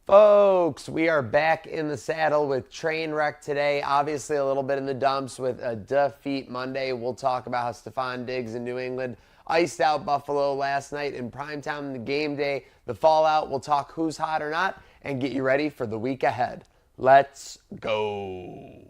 Folks, we are back in the saddle with Trainwreck today. Obviously, a little bit in the dumps with a defeat Monday. We'll talk about how Stephon Diggs in New England iced out Buffalo last night in primetime in the game day. The fallout, we'll talk who's hot or not, and get you ready for the week ahead. Let's go.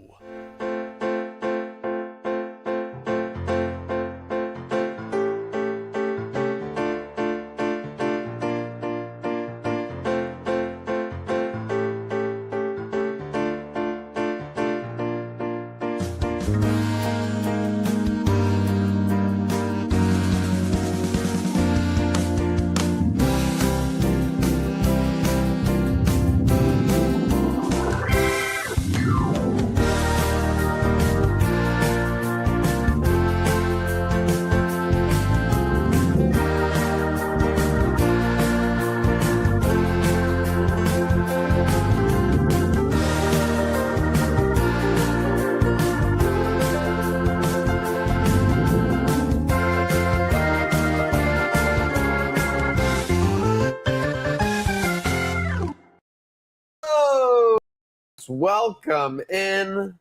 Welcome in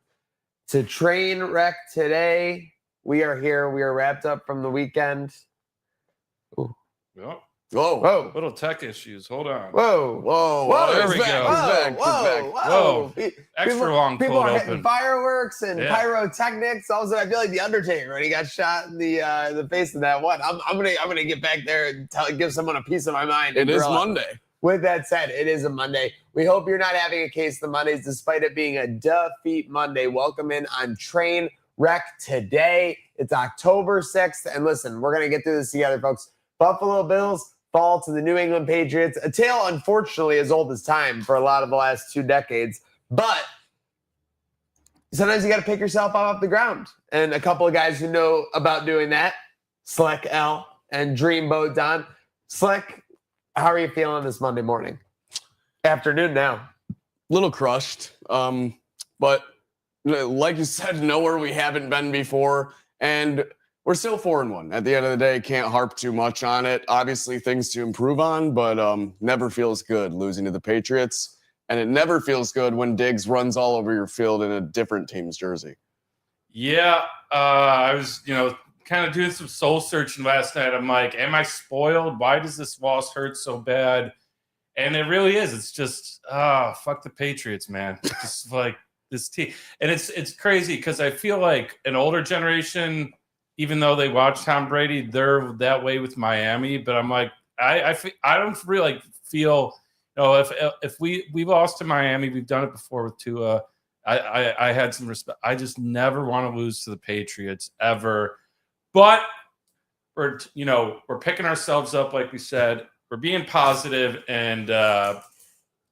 to Trainwreck today. We are here. We are wrapped up from the weekend. Ooh. Yep. Whoa. Little tech issues. Hold on. Whoa. There we go. Whoa. Extra long people cold are open. hitting fireworks and pyrotechnics. Also, I feel like the Undertaker when he got shot in the face of that one. I'm gonna get back there and give someone a piece of my mind. It is Monday. With that said, it is a Monday. We hope you're not having a case of the Mondays, despite it being a defeat Monday. Welcome in on Trainwreck today. It's October 6th. And listen, we're going to get through this together, folks. Buffalo Bills fall to the New England Patriots. A tale, unfortunately, as old as time for a lot of the last 2 decades. But sometimes you got to pick yourself up off the ground. And a couple of guys who know about doing that, Slick L and Dreamboat Don. Slick, how are you feeling this Monday morning? Afternoon now. Little crushed. But like you said, nowhere we haven't been before. And we're still 4-1. At the end of the day, can't harp too much on it. Obviously, things to improve on, but never feels good losing to the Patriots. And it never feels good when Diggs runs all over your field in a different team's jersey. Yeah, I was, kind of doing some soul searching last night. I'm like, am I spoiled? Why does this loss hurt so bad? And it really is. It's just, fuck the Patriots, man. It's just like this team. And it's crazy because I feel like an older generation, even though they watch Tom Brady, they're that way with Miami. But I'm like, I don't really feel, if we lost to Miami, we've done it before with Tua. I had some respect. I just never want to lose to the Patriots ever. But we're picking ourselves up, like we said. We're being positive, and I'm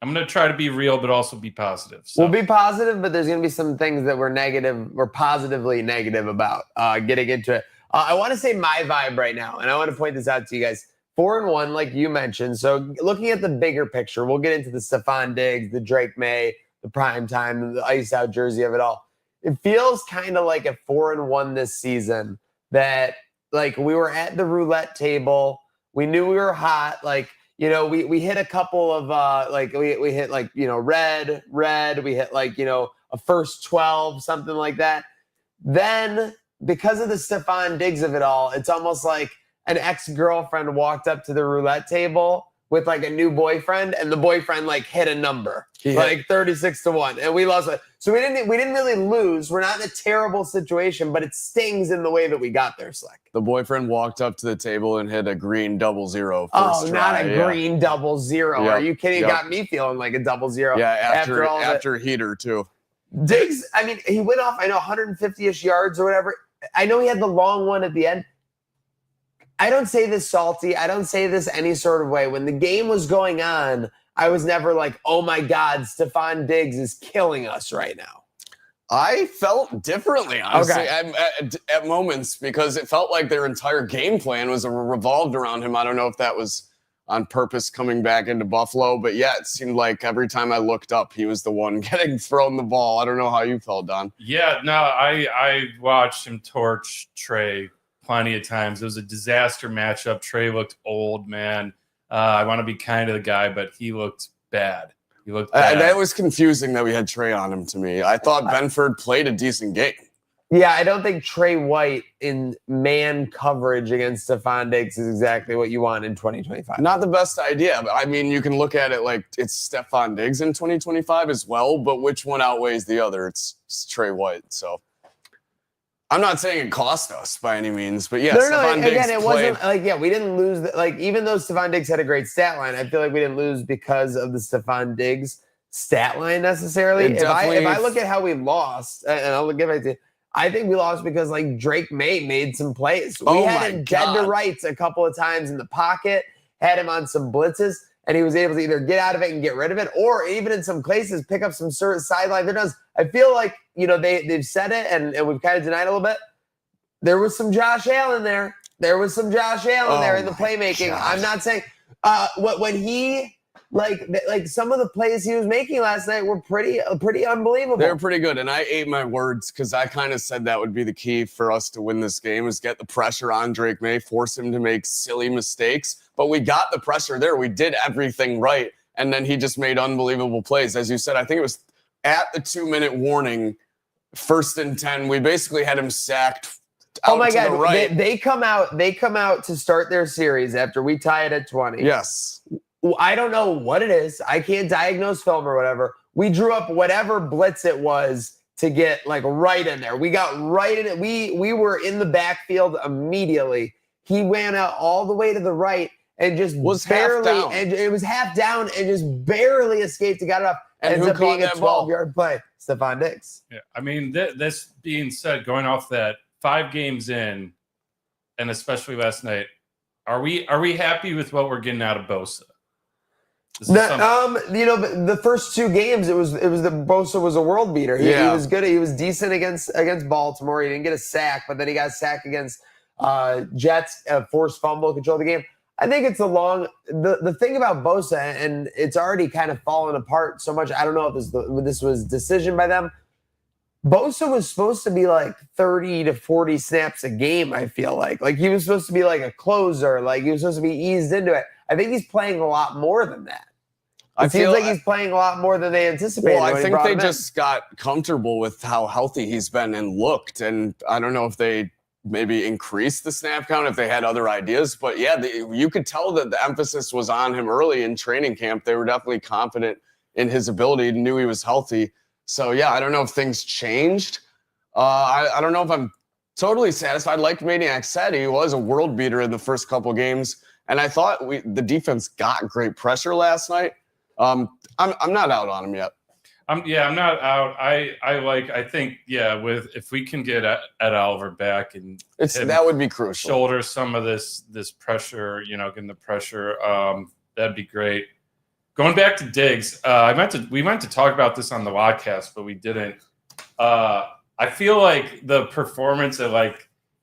going to try to be real, but also be positive. So. We'll be positive, but there's going to be some things that we're positively negative about getting into it. I want to say my vibe right now, and I want to point this out to you guys. 4-1, like you mentioned. So looking at the bigger picture, we'll get into the Stephon Diggs, the Drake May, the prime time, the iced out jersey of it all. It feels kind of like a 4-1 this season. That like we were at the roulette table, we knew we were hot. Like we hit a couple of we hit red. We hit a first 12, something like that. Then because of the Stephon Diggs of it all, it's almost like an ex-girlfriend walked up to the roulette table with like a new boyfriend, and the boyfriend hit a number, like 36-1, and we lost it. So we didn't really lose. We're not in a terrible situation, but it stings in the way that we got there, Slick. The boyfriend walked up to the table and hit a green 0-0. Oh, not a green 0-0. Yep. Are you kidding? It got me feeling like a 0-0. Yeah, after heater too. Diggs, he went off, 150-ish yards or whatever. I know he had the long one at the end. I don't say this salty. I don't say this any sort of way. When the game was going on, I was never like, oh my God, Stephon Diggs is killing us right now. I felt differently, honestly, at moments, because it felt like their entire game plan was revolved around him. I don't know if that was on purpose coming back into Buffalo, but yeah, it seemed like every time I looked up, he was the one getting thrown the ball. I don't know how you felt, Don. Yeah, no, I watched him torch Trey plenty of times. It was a disaster matchup. Trey looked old, man. I want to be kind of the guy, but he looked bad. He looked bad. That was confusing that we had Trey on him to me. I thought Benford played a decent game. Yeah, I don't think Trey White in man coverage against Stephon Diggs is exactly what you want in 2025. Not the best idea, but I mean, you can look at it like it's Stephon Diggs in 2025 as well, but which one outweighs the other? It's Trey White. So I'm not saying it cost us by any means, but yeah, Stephon Diggs again, it played. wasn't like, yeah, we didn't lose. Even though Stephon Diggs had a great stat line, I feel like we didn't lose because of the Stephon Diggs stat line necessarily. If I look at how we lost, and I'll give it to you, I think we lost because like Drake May made some plays. We had him dead to rights a couple of times in the pocket, had him on some blitzes, and he was able to either get out of it and get rid of it, or even in some cases pick up some sort of sideline. I feel like, they've said it and we've kind of denied it a little bit. There was some Josh Allen there. There was some Josh Allen there in the playmaking. God. I'm not saying when he like some of the plays he was making last night were pretty unbelievable. They were pretty good, and I ate my words because I kind of said that would be the key for us to win this game is get the pressure on Drake May, force him to make silly mistakes. But we got the pressure there. We did everything right, and then he just made unbelievable plays. As you said, I think it was at the 2-minute warning, 1st and 10. We basically had him sacked. Oh my God! Right. They come out to start their series after we tie it at 20. Yes. I don't know what it is. I can't diagnose film or whatever. We drew up whatever blitz it was to get like right in there. We got right in it. We were in the backfield immediately. He ran out all the way to the right and just was barely, half down. And it was half down and just barely escaped and got it up. And ends who up being a that ball? 12-yard play. Stephon Diggs. Yeah, I mean, this being said, going off that 5 games in, and especially last night, are we happy with what we're getting out of Bosa? The first 2 games, it was the Bosa was a world beater. He was good. He was decent against Baltimore. He didn't get a sack, but then he got sacked against Jets, forced fumble, control the game. I think it's the thing about Bosa, and it's already kind of fallen apart so much. I don't know if this was decision by them. Bosa was supposed to be like 30 to 40 snaps a game, I feel like. Like he was supposed to be like a closer. Like he was supposed to be eased into it. I think he's playing a lot more than that. It seems like he's playing a lot more than they anticipated. Well, I think they just got comfortable with how healthy he's been and looked. And I don't know if they maybe increased the snap count, if they had other ideas. But yeah, you could tell that the emphasis was on him early in training camp. They were definitely confident in his ability, knew he was healthy. So yeah, I don't know if things changed. I don't know if I'm totally satisfied. Like Maniac said, he was a world beater in the first couple games. And I thought the defense got great pressure last night. I'm not out on him yet. I'm not out. I think if we can get Ed Oliver back and that would be crucial. Shoulder some of this pressure, getting the pressure. That'd be great. Going back to Diggs, we meant to talk about this on the podcast, but we didn't. I feel like the performance that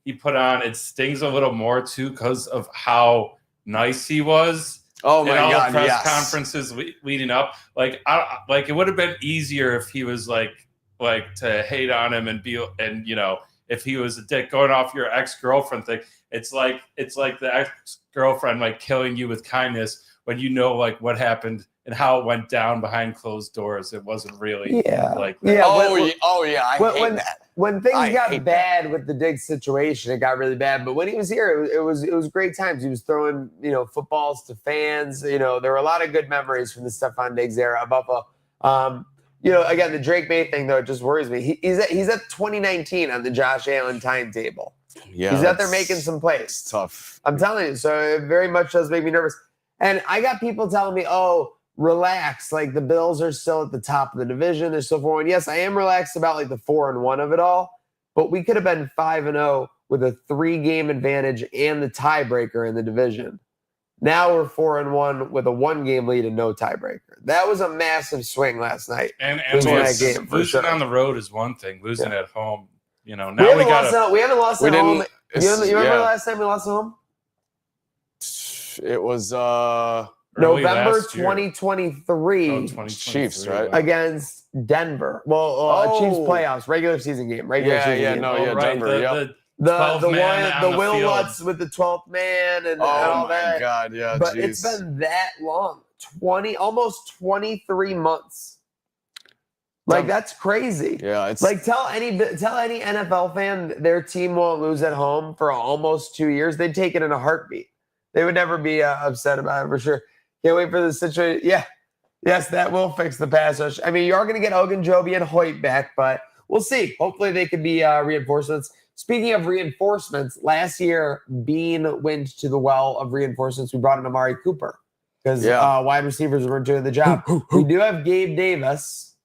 he put on, it stings a little more too because of how nice he was. Oh my God! The press conferences leading up, it would have been easier if he was like to hate on him and if he was a dick. Going off your ex-girlfriend thing, it's like the ex-girlfriend killing you with kindness when what happened and how it went down behind closed doors. It wasn't really like that. I hate that. When things got bad with the Diggs situation, it got really bad. But when he was here, it was great times. He was throwing, footballs to fans. There were a lot of good memories from the Stephon Diggs era. Again, the Drake May thing, though, it just worries me. He's at 2019 on the Josh Allen timetable. Yeah, he's out there making some plays. It's tough. I'm telling you. So it very much does make me nervous. And I got people telling me, relax. The Bills are still at the top of the division. They're still 4-1. Yes, I am relaxed about the 4-1 of it all, but we could have been 5-0 with a 3-game advantage and the tiebreaker in the division. Now we're 4-1 with a 1-game lead and no tiebreaker. That was a massive swing last night. And losing on the road is one thing. Losing at home, now we haven't lost at home. You remember the last time we lost at home? It was November 2023. Chiefs, right? Against Denver. Chiefs playoffs, regular season game. Denver. The Will Lutz with the 12th man and all that. Oh my God, yeah. But it's been that long. almost 23 months. Like, that's crazy. Yeah, it's like tell any NFL fan their team won't lose at home for almost 2 years. They'd take it in a heartbeat. They would never be upset about it for sure. Can't wait for the situation. Yeah, yes, that will fix the pass rush. I mean, you are going to get Ogunjobi and Hoyt back, but we'll see. Hopefully, they could be reinforcements. Speaking of reinforcements, last year Bean went to the well of reinforcements. We brought in Amari Cooper because wide receivers weren't doing the job. We do have Gabe Davis,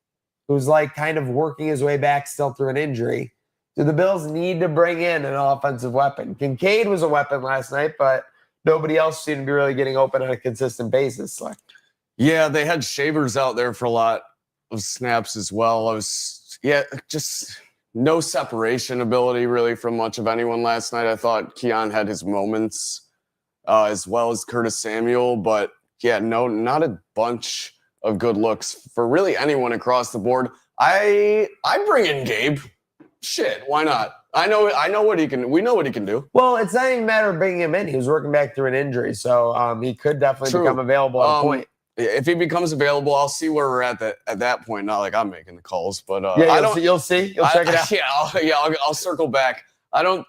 who's like kind of working his way back still through an injury. Do the Bills need to bring in an offensive weapon? Kincaid was a weapon last night, but nobody else seemed to be really getting open on a consistent basis. Like, yeah, they had Shavers out there for a lot of snaps as well. Just no separation ability really from much of anyone last night. I thought Keon had his moments as well as Curtis Samuel, but yeah, no, not a bunch of good looks for really anyone across the board. I bring in Gabe. Shit, why not? I know what he can. We know what he can do. Well, it's not even a matter of bringing him in. He was working back through an injury, so he could definitely become available at a point. If he becomes available, I'll see where we're at that point. Not like I'm making the calls, but you'll see. You'll check it out. I'll circle back. I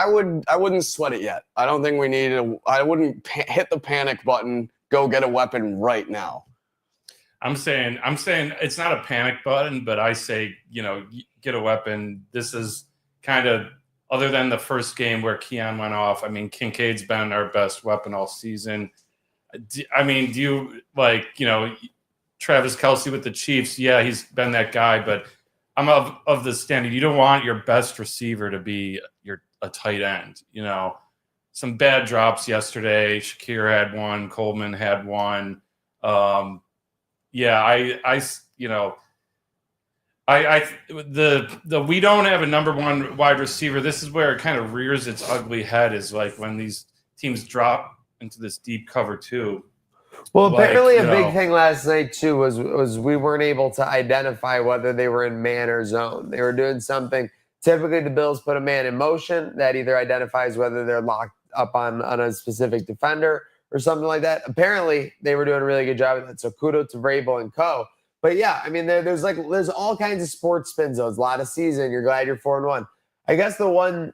wouldn't sweat it yet. I don't think we need to. I wouldn't hit the panic button. Go get a weapon right now. I'm saying it's not a panic button, but I say, get a weapon. This is kind of, other than the first game where Keon went off, I mean, Kincaid's been our best weapon all season. Do you Travis Kelce with the Chiefs? Yeah, he's been that guy, but I'm of the standard. You don't want your best receiver to be a tight end, Some bad drops yesterday. Shakir had one. Coleman had one. We don't have a number one wide receiver. This is where it kind of rears its ugly head, is like when these teams drop into this deep cover two. Well, apparently a big thing last night too was we weren't able to identify whether they were in man or zone. They were doing something. Typically, the Bills put a man in motion that either identifies whether they're locked up on a specific defender or something like that. Apparently, they were doing a really good job of that. So kudos to Vrabel and co. But yeah, I mean, there's all kinds of sports spin zones. A lot of season. You're glad you're 4-1. I guess the one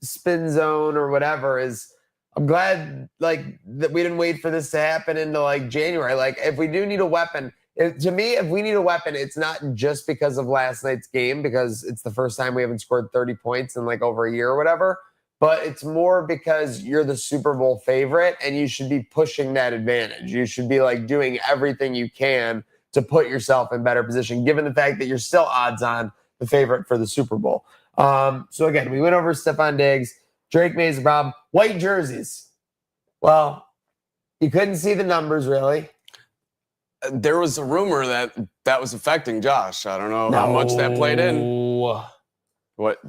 spin zone or whatever is, I'm glad that we didn't wait for this to happen into January. Like, if we do need a weapon. To me, if we need a weapon, it's not just because of last night's game, because it's the first time we haven't scored 30 points in over a year or whatever, but it's more because you're the Super Bowl favorite and you should be pushing that advantage. You should be doing everything you can to put yourself in better position, given the fact that you're still odds on the favorite for the Super Bowl. So again, we went over Stephon Diggs, Drake Mays, Bob, white jerseys. Well, you couldn't see the numbers really. There was a rumor that was affecting Josh. I don't know how much that played in. What?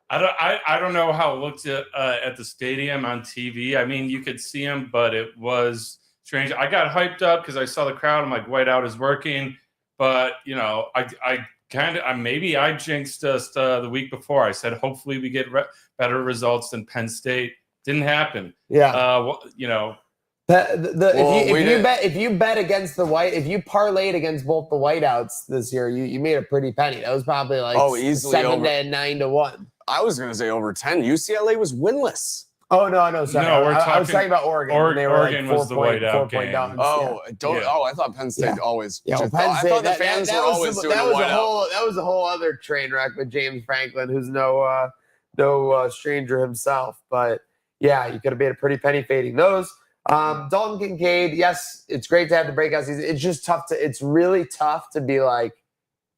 I don't know how it looked at the stadium on TV. I mean, you could see him, but it was strange. I got hyped up because I saw the crowd. I'm like, whiteout is working. But, maybe I jinxed us the week before. I said, hopefully we get better results than Penn State. Didn't happen. Yeah. If you bet against the white, if you parlayed against both the whiteouts this year, you made a pretty penny. That was probably easily 7 to 9 to 1. I was going to say over 10. UCLA was winless. Oh no, sorry. No, I was talking about Oregon. Oregon was the whiteout game. Downs. I thought Penn State always. Yeah, Penn State. I thought the fans were always doing whiteout. That was a whole other train wreck with James Franklin, who's no stranger himself. But yeah, you could have made a pretty penny fading those. Dalton Kincaid, yes, it's great to have the breakout season. It's just tough it's really tough to be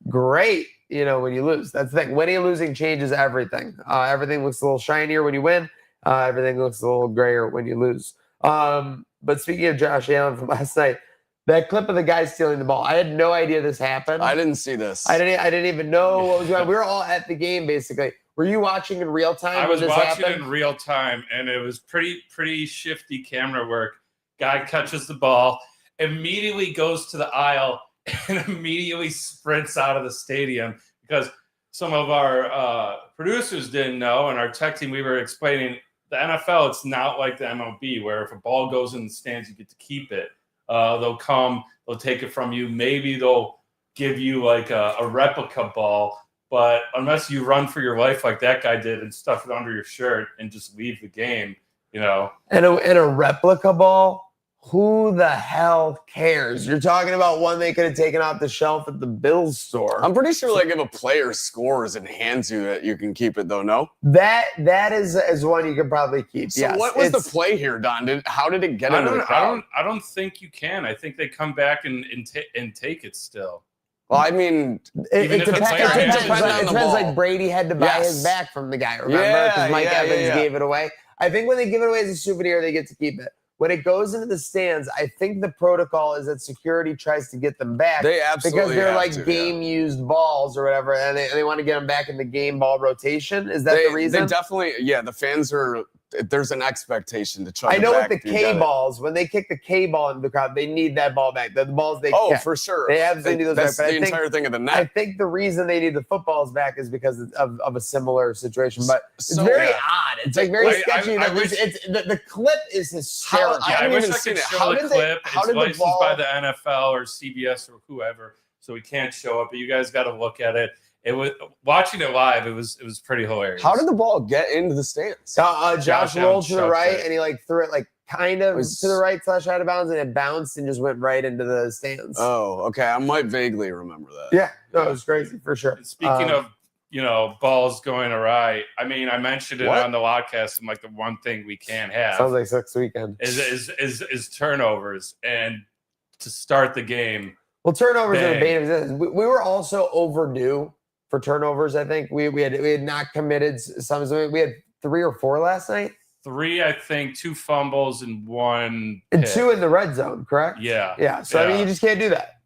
great, when you lose. That's the thing. Winning and losing changes everything. Everything looks a little shinier when you win. Everything looks a little grayer when you lose. But speaking of Josh Allen from last night, that clip of the guy stealing the ball, I had no idea this happened. I didn't see this. I didn't even know what was going on. We were all at the game, basically. Were you watching in real time? I was watching in real time, and it was pretty shifty camera work. Guy catches the ball, immediately goes to the aisle, and immediately sprints out of the stadium, because some of our producers didn't know, and our tech team, we were explaining the NFL, it's not like the MLB where if a ball goes in the stands, you get to keep it. They'll take it from you. Maybe they'll give you like a replica ball, but unless you run for your life like that guy did and stuff it under your shirt and just leave the game, you know. And a replica ball, who the hell cares? You're talking about one they could have taken off the shelf at the Bills store. I'm pretty sure like if a player scores and hands you that, you can keep it though, no? That is one you could probably keep. So yes. what was the play here, Don? How did it get into the crowd? I don't think you can. I think they come back and take it still. Well, I mean, it if the depends. player It hands depends it- like Brady had to buy his back from the guy, remember? Because Mike Evans gave it away. I think when they give it away as a souvenir, they get to keep it. When it goes into the stands, I think the protocol is that security tries to get them back. They absolutely because they're have like to, game-used balls or whatever, and they want to get them back in the game ball rotation. Is that the reason? They definitely, the fans are. There's an expectation to try. I know with the you K balls, when they kick the K ball into the crowd, they need that ball back. The balls they kick. for sure. They absolutely need those That's back. But the entire thing of the net. I think the reason they need the footballs back is because of a similar situation. But it's very odd. It's like very sketchy. The clip is hysterical. I wish I could show the clip. It's licensed by the NFL or CBS or whoever, so we can't show it. But you guys got to look at it. It was watching it live. It was pretty hilarious. How did the ball get into the stands? Josh rolled to the right, and he like threw it like kind of to the right / out of bounds, and it bounced and just went right into the stands. Oh, okay. I might vaguely remember that. Yeah, no, it was crazy for sure. Speaking of balls going awry, I mean, I mentioned it on the podcast. And like the one thing we can't have sounds like Six Weekend is turnovers, and to start the game. Well, turnovers are the bane of existence. We were also overdue for turnovers. I think we had not committed some. We had 3 or 4 last night. 3, I think, 2 fumbles and 1 and pick. 2 in the red zone. Correct? Yeah. So I mean, you just can't do that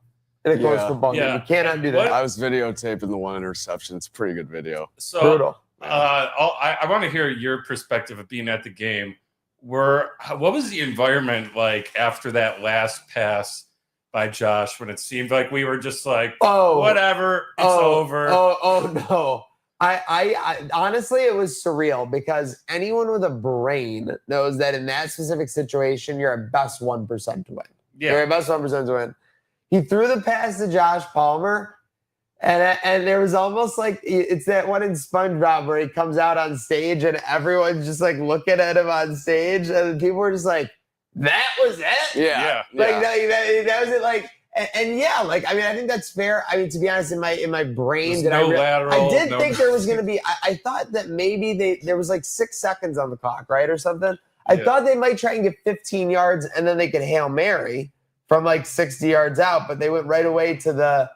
in a close football game. You cannot do that. I was videotaping the 1 interception. It's a pretty good video. So brutal. I want to hear your perspective of being at the game. What was the environment like after that last pass by Josh when it seemed like we were just like, whatever, it's over? Oh no. I honestly, it was surreal because anyone with a brain knows that in that specific situation, you're at best 1% to win. Yeah. You're at best 1% to win. He threw the pass to Josh Palmer, and there was almost like it's that one in SpongeBob where he comes out on stage and everyone's just like looking at him on stage, and people were just like, "That was it." Yeah. Like that was it. Like. And yeah, like I mean, I think that's fair. I mean, to be honest, in my brain, I did think there was going to be. I thought that maybe there was like 6 seconds on the clock, right, or something. I thought they might try and get 15 yards, and then they could Hail Mary from like 60 yards out, but they went right away to the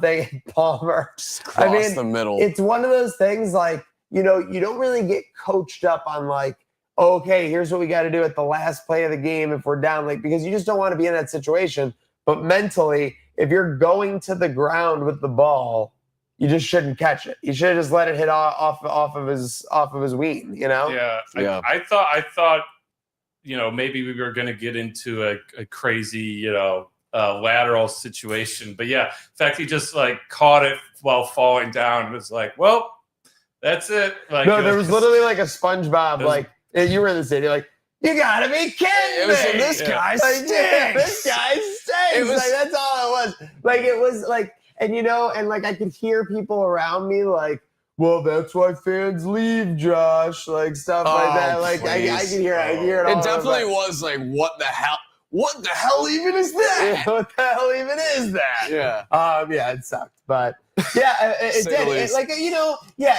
thing. Palmer, Cross the middle. It's one of those things like you don't really get coached up on like, okay, here's what we got to do at the last play of the game if we're down, like because you just don't want to be in that situation. But mentally, if you're going to the ground with the ball, you just shouldn't catch it. You should have just let it hit off of his ween, Yeah. I thought, maybe we were going to get into a crazy, lateral situation. But yeah, in fact, he just like caught it while falling down and was like, well, that's it. Like, no, there was literally like a SpongeBob, like you were in the city, like, you gotta be kidding me. This guy stinks. This guy stinks. Like, that's all it was. Like, it was like, and like I could hear people around me like, well, that's why fans leave, Josh. Like, stuff like that. Like, I can hear it all. It definitely was like, what the hell? What the hell even is that? Yeah, what the hell even is that? Yeah. Yeah, it sucked. But yeah, it did.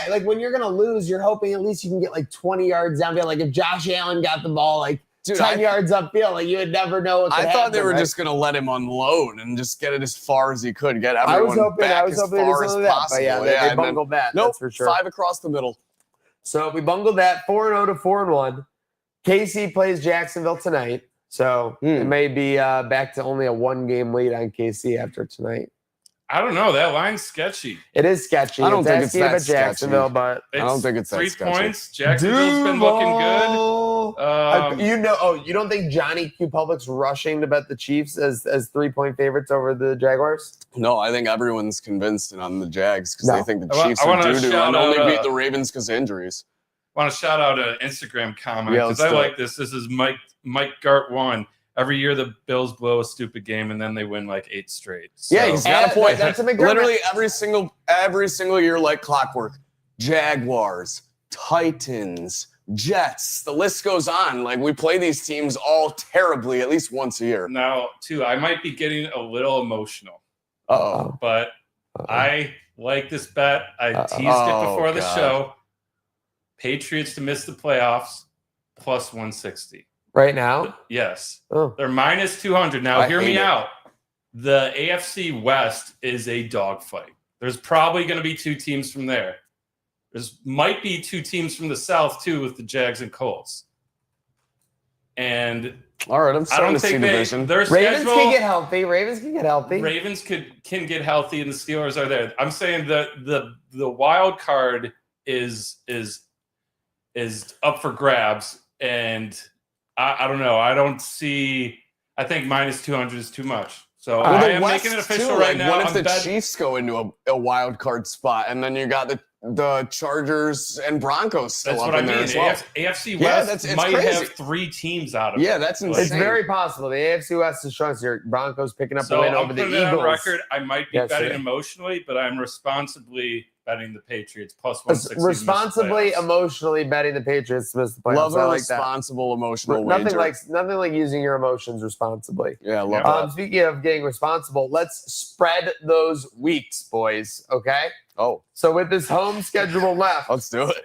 Like when you're gonna lose, you're hoping at least you can get like 20 yards downfield. Like if Josh Allen got the ball like 10 yards upfield, like you would never know what could happen. I thought they were just gonna let him unload and just get it as far as he could, get everyone I was hoping as far as that, possible. but yeah, they bungled that. Nope, that's for sure. 5 across the middle. So we bungled that. 4-0 to 4-1. KC plays Jacksonville tonight. So it may be back to only a 1-game lead on KC after tonight. I don't know. That line's sketchy. It is sketchy. I don't think it's that Jacksonville, sketchy. but I don't think it's that 3 sketchy. points. Jacksonville's been looking good. You don't think Johnny Q Public's rushing to bet the Chiefs as 3-point favorites over the Jaguars? No, I think everyone's convinced and on the Jags because they think the Chiefs I are wanna due to shout and only out, beat the Ravens because of injuries. want to shout out an Instagram comment Yeah, because let's I do like this. This is Mike Gart 1. Every year the Bills blow a stupid game and then they win like 8 straight. So, Yeah, he's got a point. That's a big Literally every single year, like clockwork. Jaguars, Titans, Jets. The list goes on. Like we play these teams all terribly at least once a year. now, too, I might be getting a little emotional, Uh-oh. but I like this bet. I teased it Oh, before the God. show. Patriots to miss the playoffs plus 160. Right now? Yes. Oh. They're minus 200. Now, I hear me hate it. out. The AFC West is a dogfight. There's probably going to be 2 teams from there. There's might be 2 teams from the South, too, with the Jags and Colts. And All right, I'm I starting don't to see think division. their Ravens schedule, can get healthy. Ravens can get healthy, and the Steelers are there. I'm saying the wild card is up for grabs, and I don't know. I think minus 200 is too much. So Well, I the am West, making it official too, right like, now. What if I'm the betting- Chiefs go into a wild card spot, and then you got the Chargers and Broncos still That's up what I in there mean. as well? AFC Yeah, West it's might crazy. have 3 teams out of it. Yeah, that's Like, insane. It's very possible. The AFC West is strong. So your Broncos picking up a So win I'm over the putting it on Eagles. record. I might be betting yesterday. emotionally, but I'm responsibly betting the Patriots plus 160. to miss the Responsibly, playoffs. emotionally betting the Patriots to miss the playoffs. Love I a like that. responsible emotional Nothing wager. like using your emotions responsibly. Yeah, love Yeah. that. Speaking of getting responsible, let's spread those weeks, boys. Okay. Oh, So with this home schedule left, let's do it.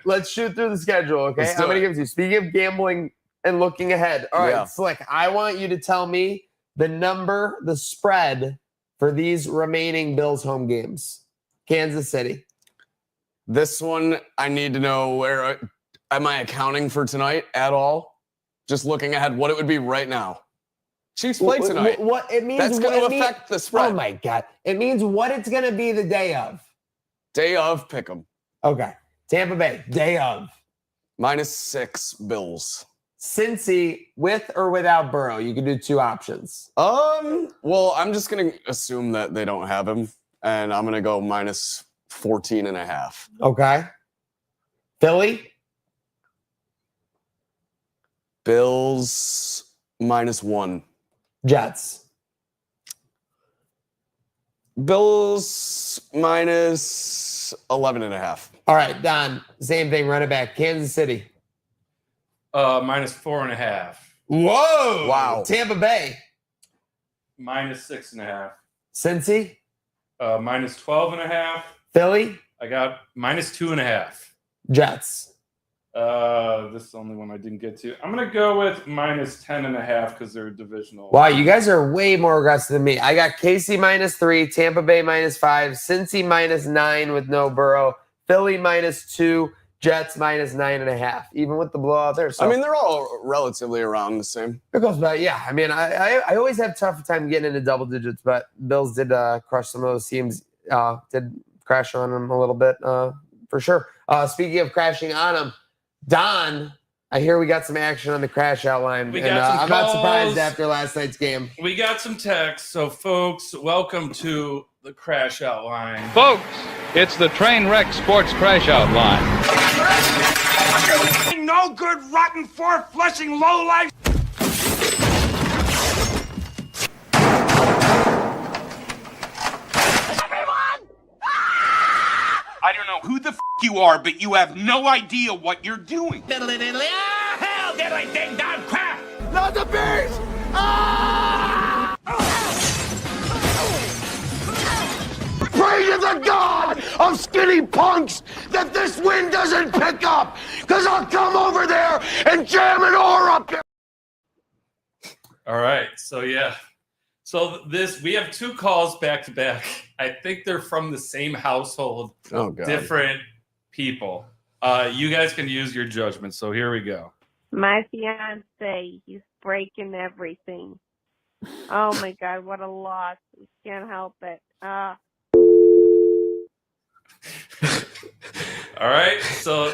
let's shoot through the schedule. Okay. Let's do How many it. games do you? Speaking of gambling and looking ahead. All right, Yeah. Slick. I want you to tell me the spread for these remaining Bills home games. Kansas City. This one, I need to know where am I accounting for tonight at all? Just looking ahead, what it would be right now. Chiefs play tonight. What it means? That's going what to it affect the Oh spread. my God! It means what it's going to be the day of. Day of, pick 'em. Okay. Tampa Bay, day of. -6 Bills. Cincy, with or without Burrow. You can do 2 options. Well, I'm just going to assume that they don't have him, and I'm going to go -14.5. Okay. Philly, Bills -1. Jets. Bills -11.5. All right, Don, same thing, run it back. Kansas City. minus 4.5. Whoa. Wow. Tampa Bay. Minus 6.5. Cincy. Minus 12.5. Philly. I got minus 2.5. Jets. This is the only one I didn't get to. I'm gonna go with minus 10.5 because they're divisional. Wow, you guys are way more aggressive than me. I got KC -3, Tampa Bay -5, Cincy -9 with no Burrow, Philly -2, Jets -9.5. Even with the blowout there. So I mean, they're all relatively around the same. it goes back. Yeah, I mean, I always have tough time getting into double digits, but Bills did crush some of those teams. Did crash on them a little bit for sure. Speaking of crashing on them, Don, I hear we got some action on the crash out line. We and got some I'm not surprised calls. after last night's game. We got some text. So, folks, welcome to the crash out line. Folks, it's the Trainwreck Sports Crashout line. No good, rotten, four-flushing lowlife. I don't know who the you are, but you have no idea what you're doing. Hell, diddly ding dong crap! Not the bears! Pray to the god of skinny punks that this wind doesn't pick up, because I'll come over there and jam an oar up your... All right. So, yeah. So, we have 2 calls back to back. I think they're from the same household, Oh, God. different people. You guys can use your judgment. So, here we go. My fiance, he's breaking everything. Oh my God, what a loss. We can't help it. All right. So,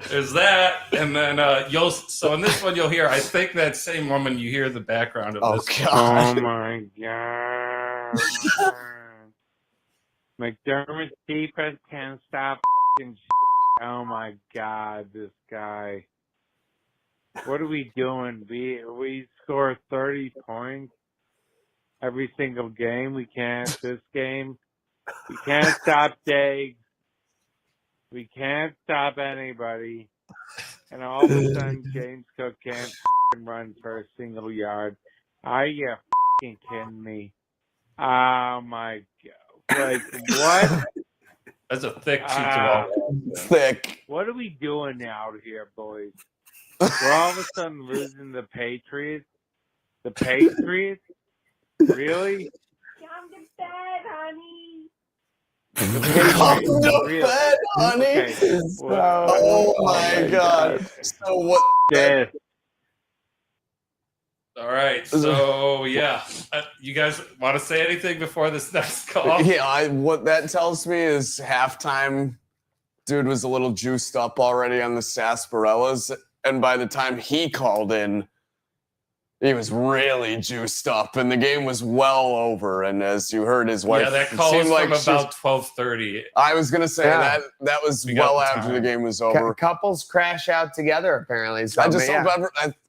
there's that. And then so in this one, you'll hear, I think that same woman, you hear the background of Oh, this. God. my God. McDermott's defense can't stop Oh my God, this guy. What are we doing? We score 30 points every single game. We can't this game. We can't stop Diggs. We can't stop anybody. And all of a sudden, James Cook can't run for a single yard. Are you kidding me? Oh my God! Like what? That's a thick cheat to Thick. What are we doing out here, boys? We're all of a sudden losing the Patriots. The Patriots? Really? Come to bed, honey. The Come Patriots? to Really? bed, honey. Okay. Oh my God. So what? This. All right. So yeah, you guys want to say anything before this next call? Yeah, what that tells me is halftime, dude was a little juiced up already on the sarsaparillas, and by the time he called in, he was really juiced up, and the game was well over. And as you heard, his wife. Yeah, that call was from about 12:30. I was gonna say that was well after the game was over. Couples crash out together apparently. So I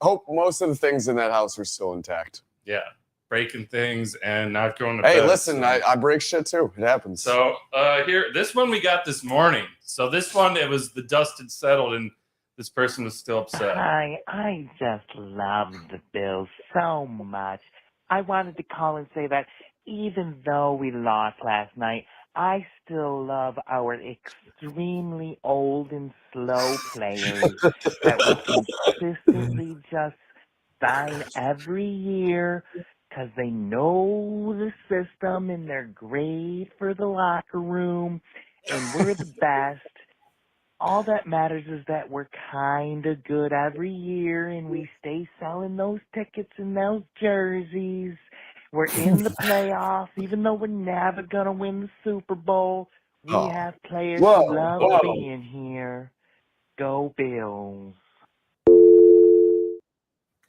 hope most of the things in that house are still intact. Yeah, breaking things and not going to bed. Hey, listen, I break shit too. It happens. So here, this one we got this morning. So this one, it was the dust had settled and this person was still upset. Hi, I just love the Bills so much. I wanted to call and say that even though we lost last night, I still love our extremely old and slow players that we consistently just sign every year because they know the system and they're great for the locker room and we're the best. All that matters is that we're kind of good every year and we stay selling those tickets and those jerseys. We're in the playoffs, even though we're never going to win the Super Bowl. We have players who love being here. Go Bills.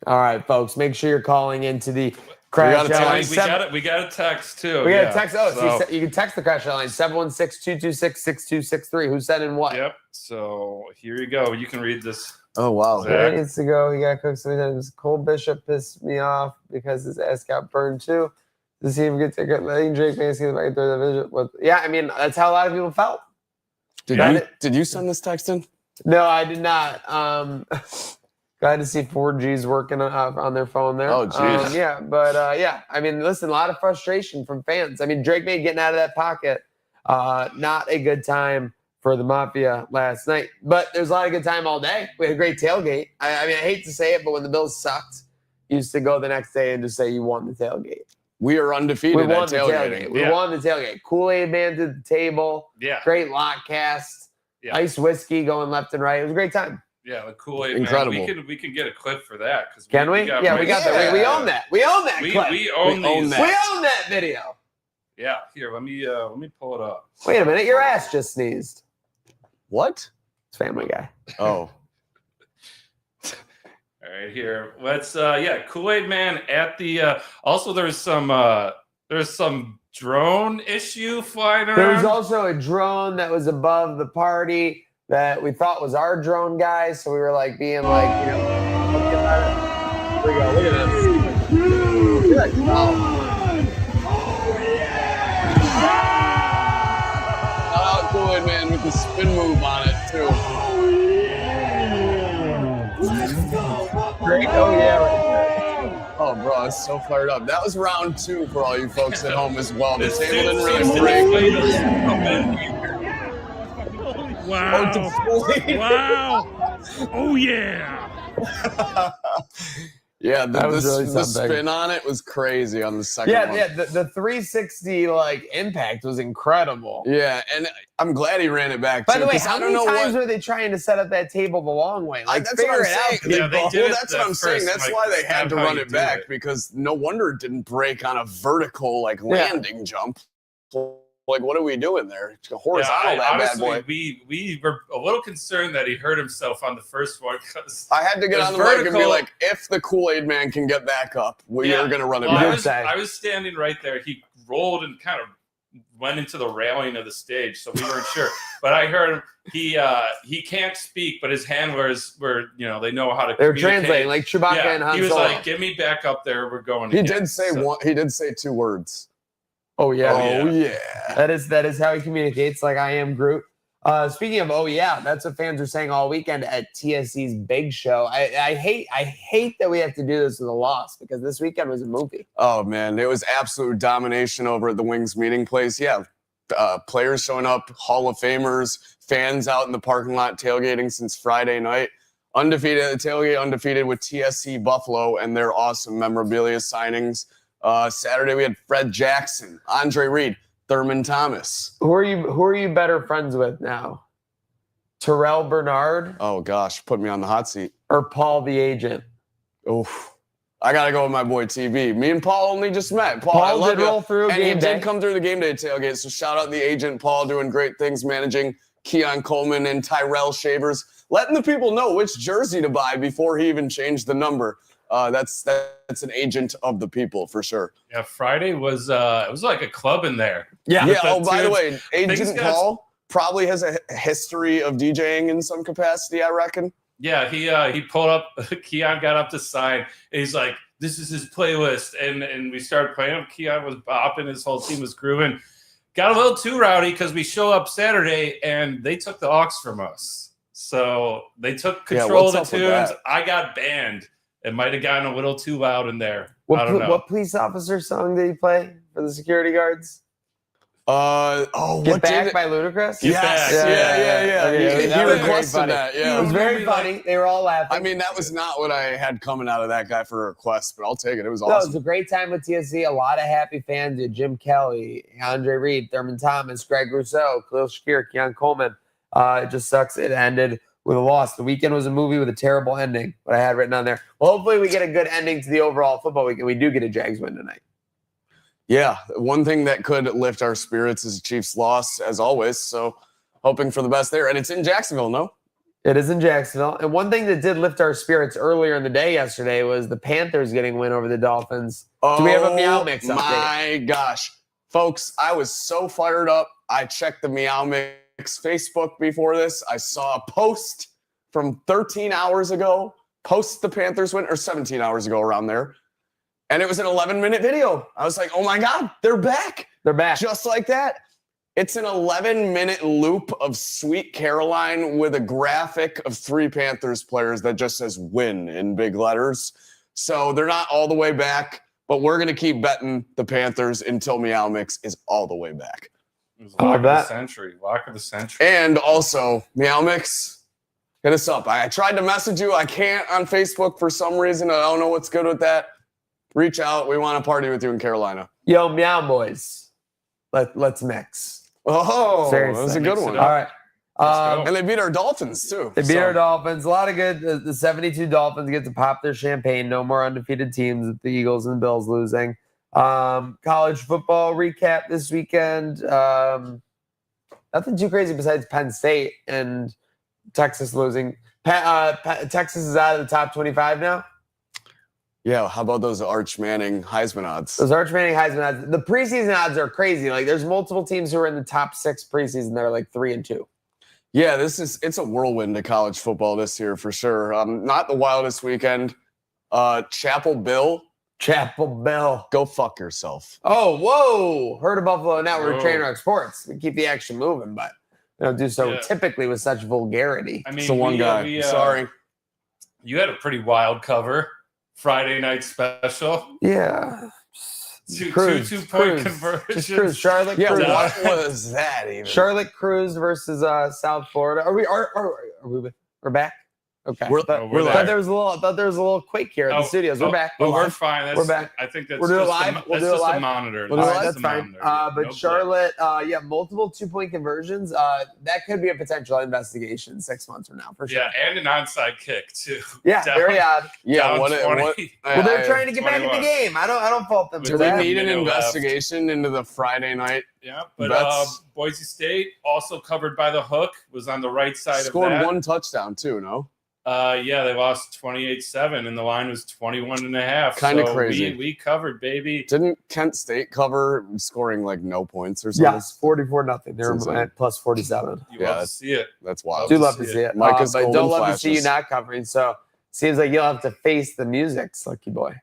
All right, folks, make sure you're calling into the Crash line. We got a text too. We got a text. Oh, so you can text the Crash line 716-226-6263. Who said and what? Yep. So here you go. You can read this. Oh wow. 3 days ago, he got cooked sometimes. Cole Bishop pissed me off because his ass got burned too. Does he even get ticket? Letting Drake May see if I can throw the vision. But yeah, I mean that's how a lot of people felt. Did you send this text in? No, I did not. Glad to see 4G's working on their phone there. Oh, geez. Yeah, I mean, listen, a lot of frustration from fans. I mean, Drake May getting out of that pocket, not a good time for the Mafia last night. But there's a lot of good time all day. We had a great tailgate. I mean, I hate to say it, but when the Bills sucked, you used to go the next day and just say you won the tailgate. We are undefeated We won at the tailgating. tailgate. We won the tailgate. Kool-Aid man to the table. Yeah. Great lot cast. Yeah. Ice whiskey going left and right. It was a great time. Yeah, the Kool-Aid Incredible. Man. We can get a clip for that. Can we? Yeah, we got that. We own that. We own that clip. We own these. We own that video. Yeah, here, let me pull it up. Wait a minute, your ass just sneezed. What? It's Family Guy. Oh. All right, here. Let's Kool-Aid Man at the also there's some drone issue flying around. There was also a drone that was above the party that we thought was our drone guys, so we were like being like, you know, here we go. Look at this. Look at that cloud. Shout out Kool-Aid Man with the spin move on it too. Great. Oh yeah. Oh, bro, I was so fired up. That was round 2 for all you folks at home as well. The This table didn't seems to really be break. Wow. Oh, Wow. Oh, yeah. Yeah, That was really the something. spin on it was crazy on the second one. Yeah, the 360 like impact was incredible. Yeah, and I'm glad he ran it back By too. the way, 'cause how I don't many know times what. were they trying to set up that table the long way? Like, That's what figure I'm it out. saying. Yeah, they did it That's what I'm saying. first, That's like, why they that's had to not how run you it do back it. because no wonder it didn't break on a vertical like landing jump. Like, what are we doing there? It's horizontal, that bad boy. Honestly, we were a little concerned that he hurt himself on the first one because I had to get It was on the mic and be vertical. like, if the Kool-Aid Man can get back up, we are going to run it Well, back. I was standing right there. He rolled and kind of went into the railing of the stage, so we weren't sure. But I heard he can't speak, but his handlers were, they know how to. They're translating like Chewbacca and Han He was Solo. like, "Get me back up there. We're going." He again." did say one. He did say 2 words. Oh yeah. Oh yeah. That is how he communicates. Like, I am Groot. Speaking of, oh yeah, that's what fans are saying all weekend at TSC's big show. I hate that we have to do this with a loss, because this weekend was a movie. Oh man, it was absolute domination over at the Wings meeting place. Yeah, players showing up, Hall of Famers, fans out in the parking lot tailgating since Friday night. Undefeated at the tailgate, undefeated with TSC Buffalo and their awesome memorabilia signings. Saturday we had Fred Jackson, Andre Reed, Thurman Thomas. Who are you better friends with now? Terrell Bernard Oh gosh, put me on the hot seat. or Paul the agent? Oof. I gotta go with my boy TB. Me and Paul only just met. Paul, I Paul love did you. roll through And he game day. did come through the game day tailgate. So shout out the agent Paul, doing great things, managing Keon Coleman and Tyrell Shavers, letting the people know which jersey to buy before he even changed the number. That's an agent of the people for sure. Yeah, Friday was it was like a club in there. Yeah. But Oh, by the dude, way, Agent Paul probably has a history of DJing in some capacity, I reckon. Yeah, he pulled up. Keon got up to sign. And he's like, "This is his playlist," and we started playing him. Keon was bopping. His whole team was grooving. Got a little too rowdy because we show up Saturday and they took the aux from us. So they took control of the tunes. I got banned. It might have gotten a little too loud in there. I don't know. What police officer song did he play for the security guards? Get Back by Ludacris? Get Back. Yeah. Okay, He that was very requested funny. that. Yeah. It was very funny. They were all laughing. I mean, that was not what I had coming out of that guy for a request, but I'll take it. It was No, it awesome. was a great time with TSC. A lot of happy fans. You had Jim Kelly, Andre Reed, Thurman Thomas, Greg Rousseau, Khalil Shakir, Keon Coleman. It just sucks. It ended with a loss. The weekend was a movie with a terrible ending, what I had written on there. Well, hopefully we get a good ending to the overall football weekend. We do get a Jags win tonight. Yeah, one thing that could lift our spirits is Chiefs' loss, as always. So hoping for the best there. And it's in Jacksonville, no? It is in Jacksonville. And one thing that did lift our spirits earlier in the day yesterday was the Panthers getting a win over the Dolphins. Do we have a Meow Mix update? My gosh. Folks, I was so fired up. I checked the Meow Mix Facebook before this. I saw a post from 13 hours ago, post the Panthers win, or 17 hours ago, around there. And it was an 11-minute video. I was like, oh my God, they're back. They're back. Just like that. It's an 11-minute loop of Sweet Caroline with a graphic of 3 Panthers players that just says win in big letters. So they're not all the way back, but we're going to keep betting the Panthers until Meow Mix is all the way back. It was lock of the century. Lock of the century. And also, Meow Mix, hit us up. I tried to message you. I can't on Facebook for some reason. I don't know what's good with that. Reach out. We want to party with you in Carolina. Yo, Meow Boys. Let's mix. Oh, Seriously. that was a good one. All right. And they beat our Dolphins, too. They beat our Dolphins. A lot of good. The 72 Dolphins get to pop their champagne. No more undefeated teams with the Eagles and the Bills losing. College football recap this weekend. Nothing too crazy besides Penn State and Texas losing. Texas is out of the top 25 now. Yeah, how about those Arch Manning Heisman odds? Those Arch Manning Heisman odds. The preseason odds are crazy. Like, there's multiple teams who are in the top 6 preseason that are like 3-2. Yeah, it's a whirlwind of college football this year for sure. Not the wildest weekend. Chapel Bill. Go fuck yourself. Oh, whoa. Heard of Buffalo Network, Trainwreck Sports. We keep the action moving, but we don't do so typically with such vulgarity. I mean, it's the one guy. Sorry. You had a pretty wild cover. Friday night special. Yeah. Two-point conversions. Just cruise. Charlotte Cruise. What was that even? Charlotte Cruise versus South Florida. We're back? Okay. We're thought there was a little quake here at the studios. We're back. We're fine. We're back. I think that's we'll do it just live. we'll do it live. A monitor. We'll do it live. That's fine. But Charlotte, multiple 2-point conversions. That could be a potential investigation 6 months from now for sure. Yeah, and an onside kick too. Yeah, very odd. Yeah, what? Well, they're trying to get back in the game. I don't fault them for that. We need an investigation into the Friday night. Yeah, but Boise State, also covered by the hook, was on the right side Scored of that. one touchdown too. No. Yeah, they lost 28-7, and the line was 21.5. Kinda so crazy. We covered, baby. Didn't Kent State cover, scoring like no points or something? Yes, 44-0. They're insane. at plus 47. You Yeah, love to see it. That's wild. Do love to see it. Micah's but golden don't love to see you flashes. not covering. So seems like you'll have to face the music, Lucky Boy.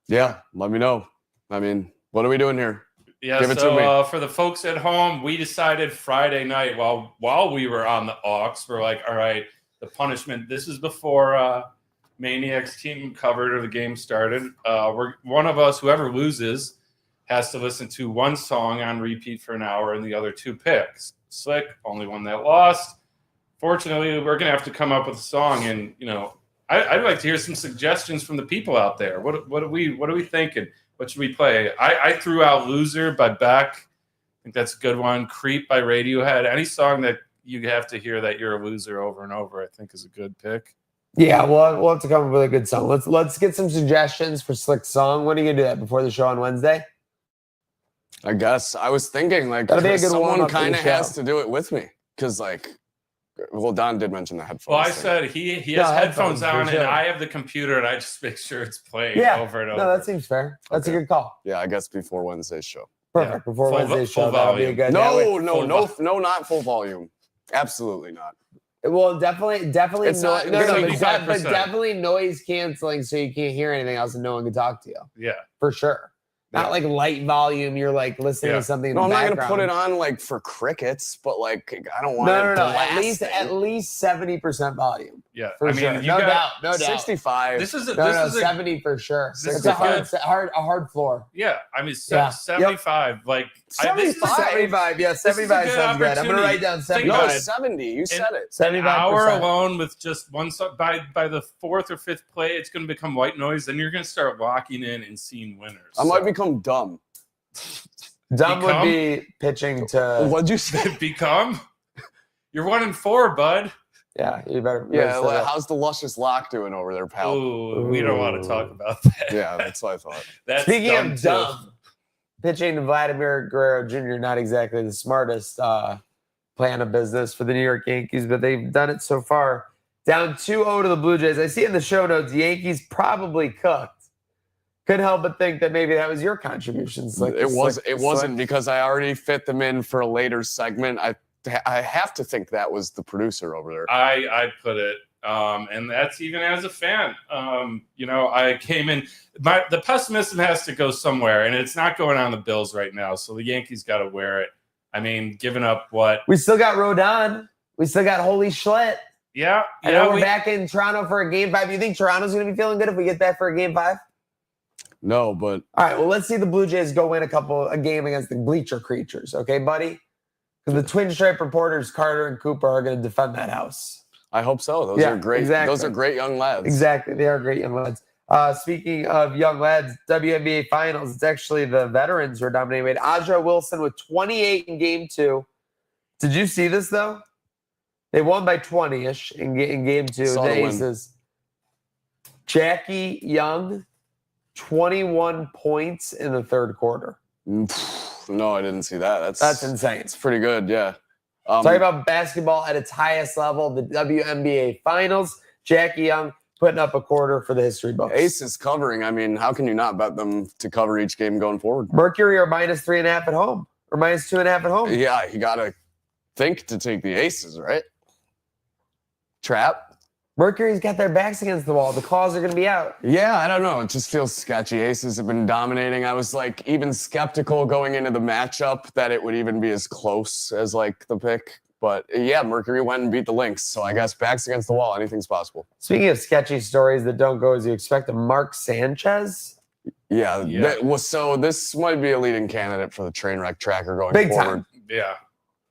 Yeah, let me know. I mean, what are we doing here? Yeah, Give it to so me. For the folks at home, we decided Friday night while we were on the aux, we're like, all right, the punishment. This is before Maniac's team covered or the game started. We're one of us, whoever loses, has to listen to one song on repeat for an hour and the other two picks. Slick, only one that lost. Fortunately, we're gonna have to come up with a song, and I'd like to hear some suggestions from the people out there. What are we thinking? What should we play? I threw out "Loser" by Beck. I think that's a good one. "Creep" by Radiohead. Any song that you have to hear that you're a loser over and over, I think is a good pick. Yeah, we'll have to come up with a good song. Let's get some suggestions for Slick's song. When are you gonna do that before the show on Wednesday? I guess I was thinking like That'll be a good someone warm-up for the kind of show. has to do it with me because Don did mention the headphones. Well, I thing. said he has No, headphones headphones, on, for sure. and I have the computer, and I just make sure it's playing Yeah. over and over. No, that seems fair. That's Okay. a good call. Yeah, I guess before Wednesday's show. Perfect. Yeah. Before Full Wednesday's full show, that'll be a volume. good. that way- No, not full volume. Absolutely not. Well, definitely It's not no, gonna but be definitely noise canceling so you can't hear anything else and no one can talk to you. Yeah. For sure. Not like light volume. You're like listening Yeah. to something. In No, I'm the not background. gonna put it on like for crickets, but like I don't want No. it blasting. At least 70% volume. Yeah. For I mean, sure. you No got doubt. 65. This is a No, 70 for sure. this It's is a a hard floor. yeah. I mean, Yeah. 75. Like this is 75. Yeah, 75 good sounds good. I'm gonna write down opportunity. Think 75. No, about it. 70. You said it. An 75%. hour alone with just one song. By the fourth or fifth play, it's going to become white noise. Then you're going to start locking in and seeing winners. I might become dumb. Dumb would Become? be pitching to. What'd you say? become. You're 1-4, bud. Yeah, you better. Yeah, like, how's the luscious lock doing over there, pal? Ooh, we don't want to talk about that. Yeah, that's what I thought. That's Speaking dumb of too. dumb, pitching to Vladimir Guerrero Jr. not exactly the smartest plan of business for the New York Yankees, but they've done it so far. Down 2-0 to the Blue Jays. I see in the show notes, the Yankees probably cooked. Couldn't help but think that maybe that was your contribution. It wasn't because I already fit them in for a later segment. I have to think that was the producer over there. I put it, and that's even as a fan. I came in. The pessimism has to go somewhere, and it's not going on the Bills right now. So the Yankees got to wear it. I mean, giving up what? We still got Rodon. We still got Holy Schlitt. Yeah, I know we're back in Toronto for a game 5. You think Toronto's going to be feeling good if we get back for a game 5? No, but All right, well, let's see the Blue Jays go win a game against the Bleacher Creatures, okay, buddy? Because the Twin Stripe reporters, Carter and Cooper, are going to defend that house. I hope so. Those are great. Exactly. Those are great young lads. Exactly, they are great young lads. Speaking of young lads, WNBA Finals, it's actually the veterans who are dominating. Aja Wilson with 28 in Game 2. Did you see this, though? They won by 20-ish in Game 2. Saw The the win. Aces. Jackie Young, 21 points in the third quarter. No, I didn't see that. That's insane. It's pretty good, yeah. Talking about basketball at its highest level, the WNBA Finals. Jackie Young putting up a quarter for the history books. Aces covering. I mean, how can you not bet them to cover each game going forward? Mercury are -3.5 at home, or -2.5 at home. Yeah, you gotta think to take the Aces, right? Trap. Mercury's got their backs against the wall. The claws are going to be out. Yeah, I don't know. It just feels sketchy. Aces have been dominating. I was like even skeptical going into the matchup that it would even be as close as like the pick. But yeah, Mercury went and beat the Lynx. So I guess backs against the wall, anything's possible. Speaking of sketchy stories that don't go as you expect, Mark Sanchez. Yeah. So this might be a leading candidate for the Trainwreck tracker going Big forward. time. Yeah.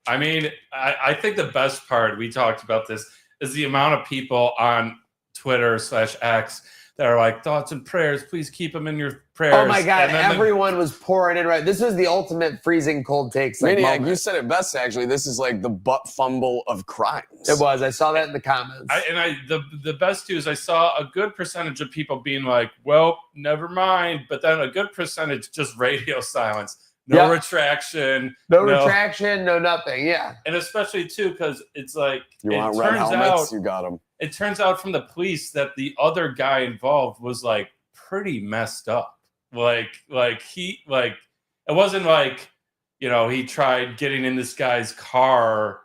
I mean, I think the best part, we talked about this, is the amount of people on Twitter/X that are like, thoughts and prayers, please keep them in your prayers. Oh my God, And then everyone was pouring in right. This was the ultimate freezing cold takes. Maniac, moment. you said it best, actually. This is like the butt fumble of crimes. It was. I saw that in the comments. the best too is I saw a good percentage of people being like, well, never mind. But then a good percentage just radio silence. No retraction. No retraction, no nothing. Yeah. And especially too, because it's like You it want red turns helmets? out You got them. it turns out from the police that the other guy involved was like pretty messed up. Like it wasn't like, you know, he tried getting in this guy's car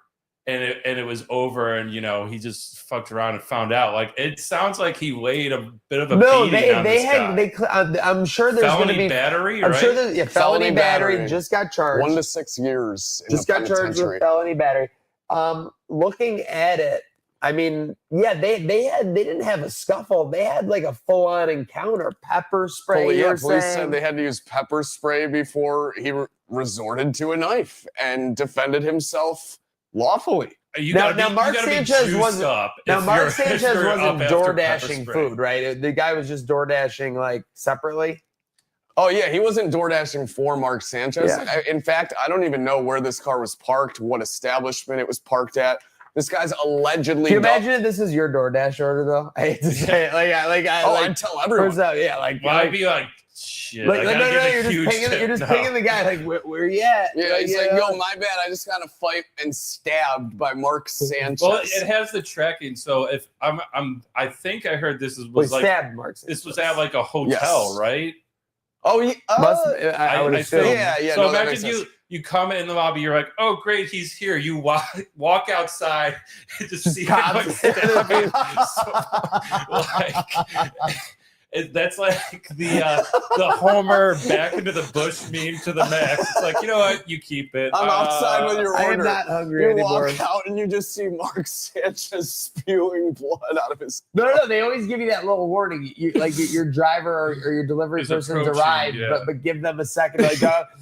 and it was over, and you know, he just fucked around and found out. Like, it sounds like he laid a bit of a beating on this guy. I'm sure there's going to be battery. I'm right? sure there's felony battery just got charged. 1 to 6 years. Just got charged with felony battery. Looking at it, I mean, yeah, they didn't have a scuffle. They had like a full on encounter. Pepper spray. Police said they had to use pepper spray before he resorted to a knife and defended himself lawfully. Now Mark Sanchez wasn't door dashing food, right? The guy was just door dashing like separately. Oh yeah, he wasn't door dashing for Mark Sanchez. Yeah. In fact, I don't even know where this car was parked, what establishment it was parked at. This guy's allegedly. Can you imagine if this is your DoorDash order though? I hate to say it. I'd tell everyone. I'd be like, shit. No, you're just pinging the guy. Like, where you at? Yeah, he's like, yo, my bad. I just got a fight and stabbed by Mark Sanchez. Well, it has the tracking. So if I think I heard this was like stabbed Mark Sanchez. This was at like a hotel, right? Oh, yeah. I would assume. Yeah. So imagine you come in the lobby, you're like, oh great, he's here. You walk outside and just see him like stabbing. That's like the Homer back into the bush meme to the max. It's like, you know what, you keep it. I'm outside with your order. I am not hungry anymore. You walk out and you just see Mark Sanchez spewing blood out of his. No. They always give you that little warning. Your driver or your delivery person's arrived, but give them a second. Like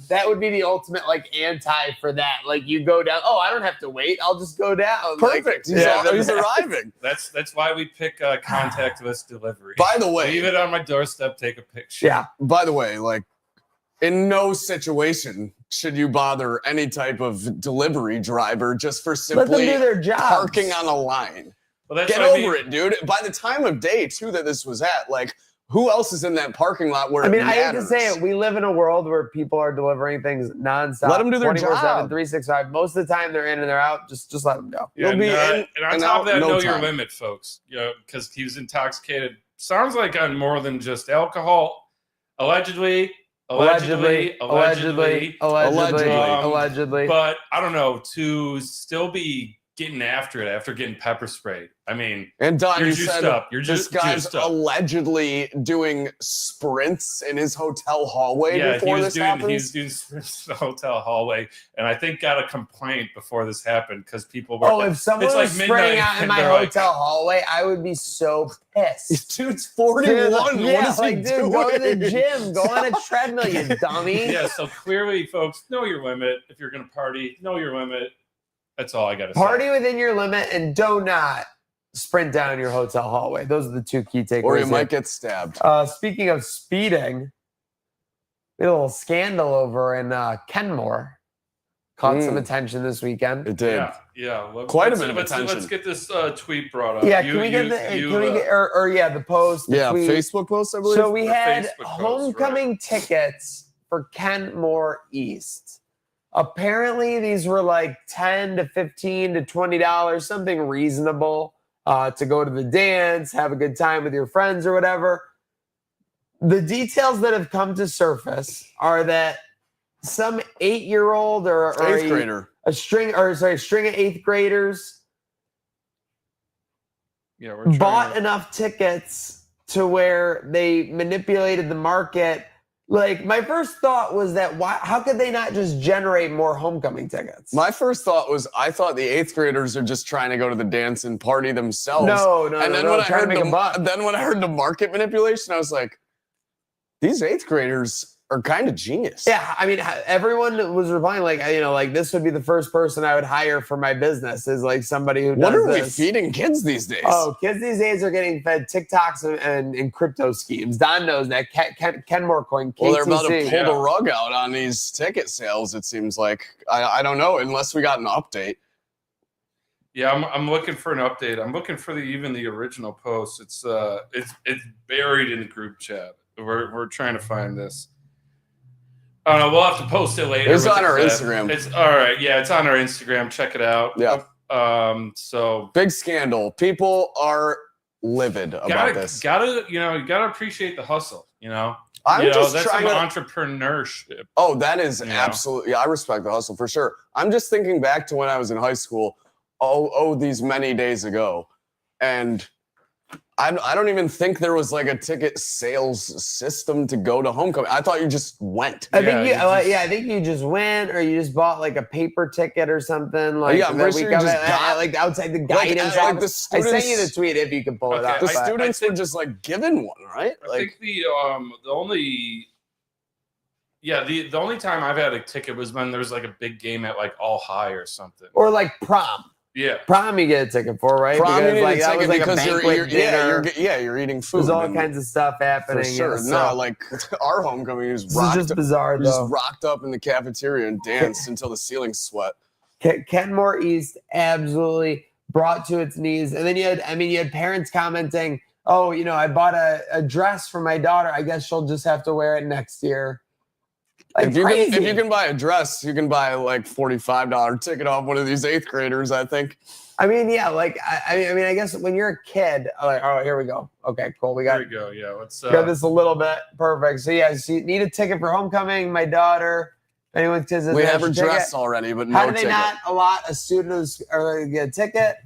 that would be the ultimate like anti for that. Like you go down. Oh, I don't have to wait. I'll just go down. Perfect. Like, he's arriving. That's why we pick contactless delivery. By the way, leave it on my doorstep. Take a picture. Yeah. By the way, like, in no situation should you bother any type of delivery driver just for simply let them do their job. Parking on a line. Well, that's Get over it, dude. By the time of day, too, that this was at, like, who else is in that parking lot where I hate to say it, we live in a world where people are delivering things nonstop. Let them do their 24/7, job. 365. Most of the time they're in and they're out. Just let them go. Yeah, and on top of that, know your time. limit, folks. You know, because he was intoxicated. Sounds like on more than just alcohol. Allegedly. But I don't know, to still be getting after it after getting pepper sprayed. I mean, and Don, you're you juiced said up. You're this just guy's allegedly doing sprints in his hotel hallway before this happens. He was doing sprints in the hotel hallway, and I think got a complaint before this happened because people were. Oh, if someone was spraying out in my hotel hallway, I would be so pissed. This dude's 41. What is he doing? Go to the gym. Go on a treadmill, you dummy. Yeah, so clearly, folks, know your limit. If you're going to party, know your limit. That's all I got to say. Party within your limit and do not sprint down your hotel hallway. Those are the two key takeaways. Or you might get stabbed. Speaking of speeding, we had a little scandal over in Kenmore. Caught some attention this weekend. It did. Yeah. Quite a bit of attention. Let's get this tweet brought up. Yeah, can we get the post? Yeah, tweet. Facebook post, I believe. So we had homecoming tickets for Kenmore East. Apparently, these were like $10 to $15 to $20, something reasonable to go to the dance, have a good time with your friends or whatever. The details that have come to surface are that some 8-year-old or eighth grader, a string of 8th graders, bought enough tickets to where they manipulated the market. Like, my first thought was that how could they not just generate more homecoming tickets? My first thought was I thought the 8th graders are just trying to go to the dance and party themselves. No. When I heard the market manipulation, I was like, these 8th graders are kind of genius. Yeah, I mean, everyone was replying like, this would be the first person I would hire for my business is like somebody who does What are we this. feeding kids these days? Oh, kids these days are getting fed TikToks and crypto schemes. Don knows that. Kenmore Coin, KTC. Well, they're about to pull the rug out on these ticket sales, it seems like. I don't know, unless we got an update. Yeah, I'm looking for an update. I'm looking for even the original post. It's buried in the group chat. We're trying to find this. We'll have to post it later. It's on our Instagram. It's all right. Yeah, it's on our Instagram. Check it out. Yeah. So big scandal. People are livid about this. You gotta appreciate the hustle. I'm that's just some trying to entrepreneurship. Oh, that is absolutely. I respect the hustle for sure. I'm just thinking back to when I was in high school. These many days ago, and I don't even think there was like a ticket sales system to go to homecoming. I thought you just went. I think you just went, or you just bought like a paper ticket or something. Like I'm pretty sure you just got like outside the guidance like office. I sent you the tweet if you can pull it up. The students were just like given one, right? I think the only time I've had a ticket was when there was like a big game at like All High or something, or like prom. Yeah, prom you get a ticket for, right? Prom because you like need a that ticket was like because a banquet dinner. you're eating food. There's all kinds of stuff happening. For sure. So. No, like our homecoming is bizarre. We just rocked up in the cafeteria and danced until the ceiling sweat. Kenmore East absolutely brought to its knees, and then you had parents commenting, "Oh, I bought a dress for my daughter. I guess she'll just have to wear it next year." Like if you can buy a dress, you can buy like $45 ticket off one of these 8th graders, I think. I mean, yeah, like I guess when you're a kid, like, oh, here we go. Okay, cool. Here we go. Yeah, let's got this a little bit perfect. So yeah, so you need a ticket for homecoming. My daughter, anyone's kids, we have her dress already, but no how do they ticket. not allot a student or get a ticket?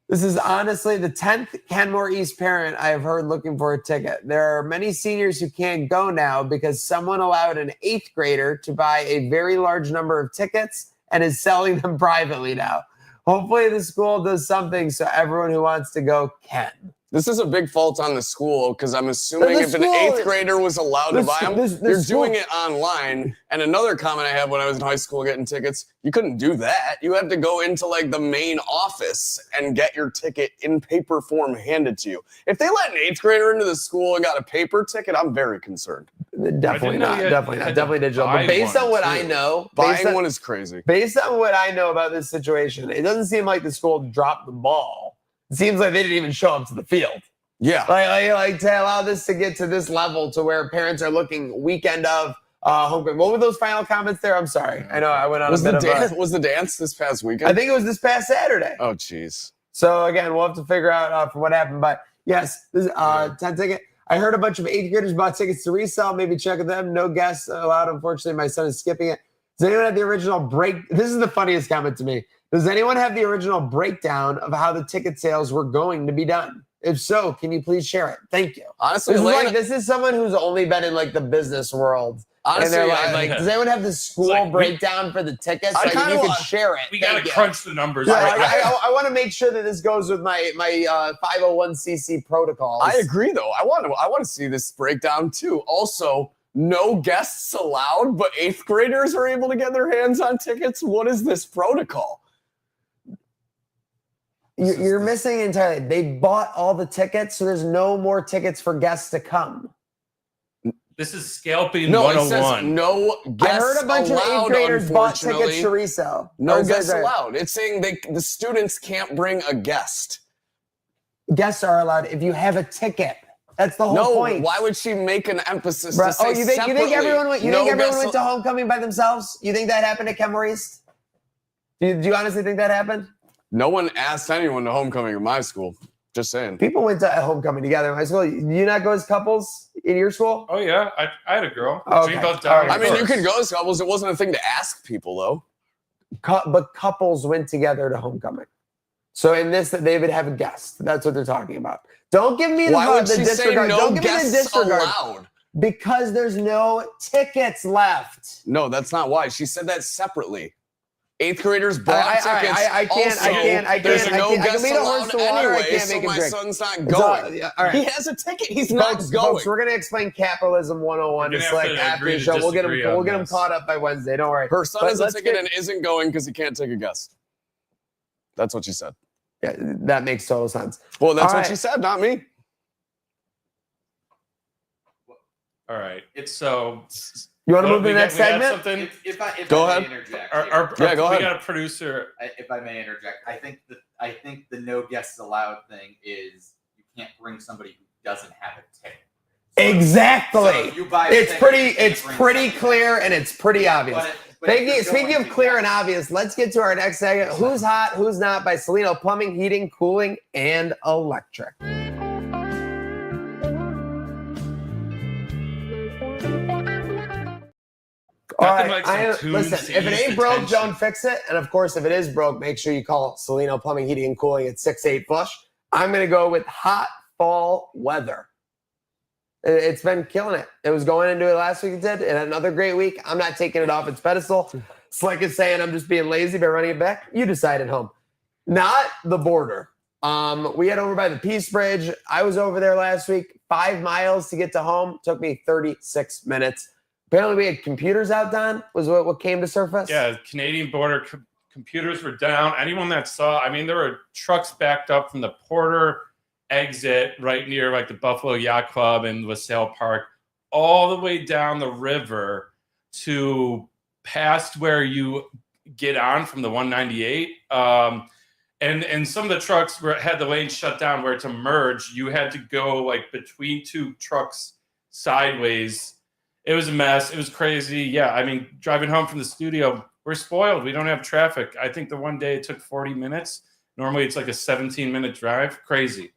This is honestly the 10th Kenmore East parent I have heard looking for a ticket. There are many seniors who can't go now because someone allowed an 8th grader to buy a very large number of tickets and is selling them privately now. Hopefully the school does something so everyone who wants to go can. This is a big fault on the school because I'm assuming if an 8th grader was allowed to buy them, you're doing it online. And another comment I had when I was in high school getting tickets, you couldn't do that. You have to go into like the main office and get your ticket in paper form handed to you. If they let an 8th grader into the school and got a paper ticket, I'm very concerned. Definitely not. Definitely digital. But based on what I know, buying one is crazy. Based on what I know about this situation, it doesn't seem like the school dropped the ball. It seems like they didn't even show up to the field. Yeah. Like to allow this to get to this level to where parents are looking weekend of homecoming. What were those final comments there? I'm sorry. I know I went on was a bit Was the dance this past weekend? I think it was this past Saturday. Oh, jeez. So, again, we'll have to figure out from what happened. But, yes, this 10 ticket. I heard a bunch of 8th graders bought tickets to resell. Maybe check with them. No guests allowed. Unfortunately, my son is skipping it. Does anyone have the original break? This is the funniest comment to me. Does anyone have the original breakdown of how the ticket sales were going to be done? If so, can you please share it? Thank you. Honestly, this is someone who's only been in like the business world. Honestly, and they're like, does anyone have the school breakdown for the tickets? You can share it. We got to crunch the numbers. Yeah, I want to make sure that this goes with my 501c protocols. I agree, though. I want to see this breakdown too. Also, no guests allowed, but 8th graders are able to get their hands on tickets. What is this protocol? You're missing entirely. They bought all the tickets, so there's no more tickets for guests to come. This is scalping 101. It says no guests allowed. I heard a bunch of 8th graders bought tickets to resell. No guests allowed. It's saying the students can't bring a guest. Guests are allowed if you have a ticket. That's the whole point. Why would she make an emphasis to say you think everyone went to homecoming by themselves? You think that happened at Kenmore East? Do you honestly think that happened? No one asked anyone to homecoming in my school. Just saying. People went to homecoming together in my school. Do you not go as couples in your school? Oh, yeah. I had a girl. Okay. I mean, you could go as couples. It wasn't a thing to ask people, though. But couples went together to homecoming. So in this, they would have a guest. That's what they're talking about. Don't give me the disregard. Don't give me the disregard. Allowed? Because there's no tickets left. No, that's not why. She said that separately. 8th graders bought tickets. I can't. There's no guests meet a horse to water. anyway, I can't so make him my drink. son's not going. All right. He has a ticket. He's not going. Folks, we're gonna explain capitalism 101. It's like after the show. We'll get him caught up by Wednesday. Don't worry. Her son has a ticket and isn't going because he can't take a guest. That's what she said. Yeah, that makes total sense. Well, that's what she said, not me. All right. So. You want to move to the next segment? Go ahead. Interject go ahead. We got a producer. If I may interject, I think the no guests allowed thing is you can't bring somebody who doesn't have a ticket. Exactly. So you buy it's pretty clear and it's pretty obvious. But if you're Speaking going of to clear get- and obvious, let's get to our next segment. Who's hot, who's not by Salino Plumbing, Heating, Cooling, and Electric. All Nothing right, like some tunes listen, to if it ease ain't the broke, tension. don't fix it. And of course, if it is broke, make sure you call Salino Plumbing, Heating, and Cooling at 6'8" Bush. I'm going to go with hot fall weather. It's been killing it. It was going into it last week, it did. And another great week. I'm not taking it off its pedestal. Slick is saying I'm just being lazy by running it back. You decide at home. Not the border. We had over by the Peace Bridge. I was over there last week. 5 miles to get to home. Took me 36 minutes. Apparently we had computers out, Don, was what came to surface. Yeah, Canadian border computers were down. Anyone that saw, I mean, there were trucks backed up from the Porter exit right near like the Buffalo Yacht Club and LaSalle Park, all the way down the river to past where you get on from the 198. And some of the trucks had the lane shut down where to merge. You had to go like between two trucks sideways. It was a mess. It was crazy. Yeah, I mean, driving home from the studio, we're spoiled. We don't have traffic. I think the one day it took 40 minutes. Normally it's like a 17-minute drive. Crazy.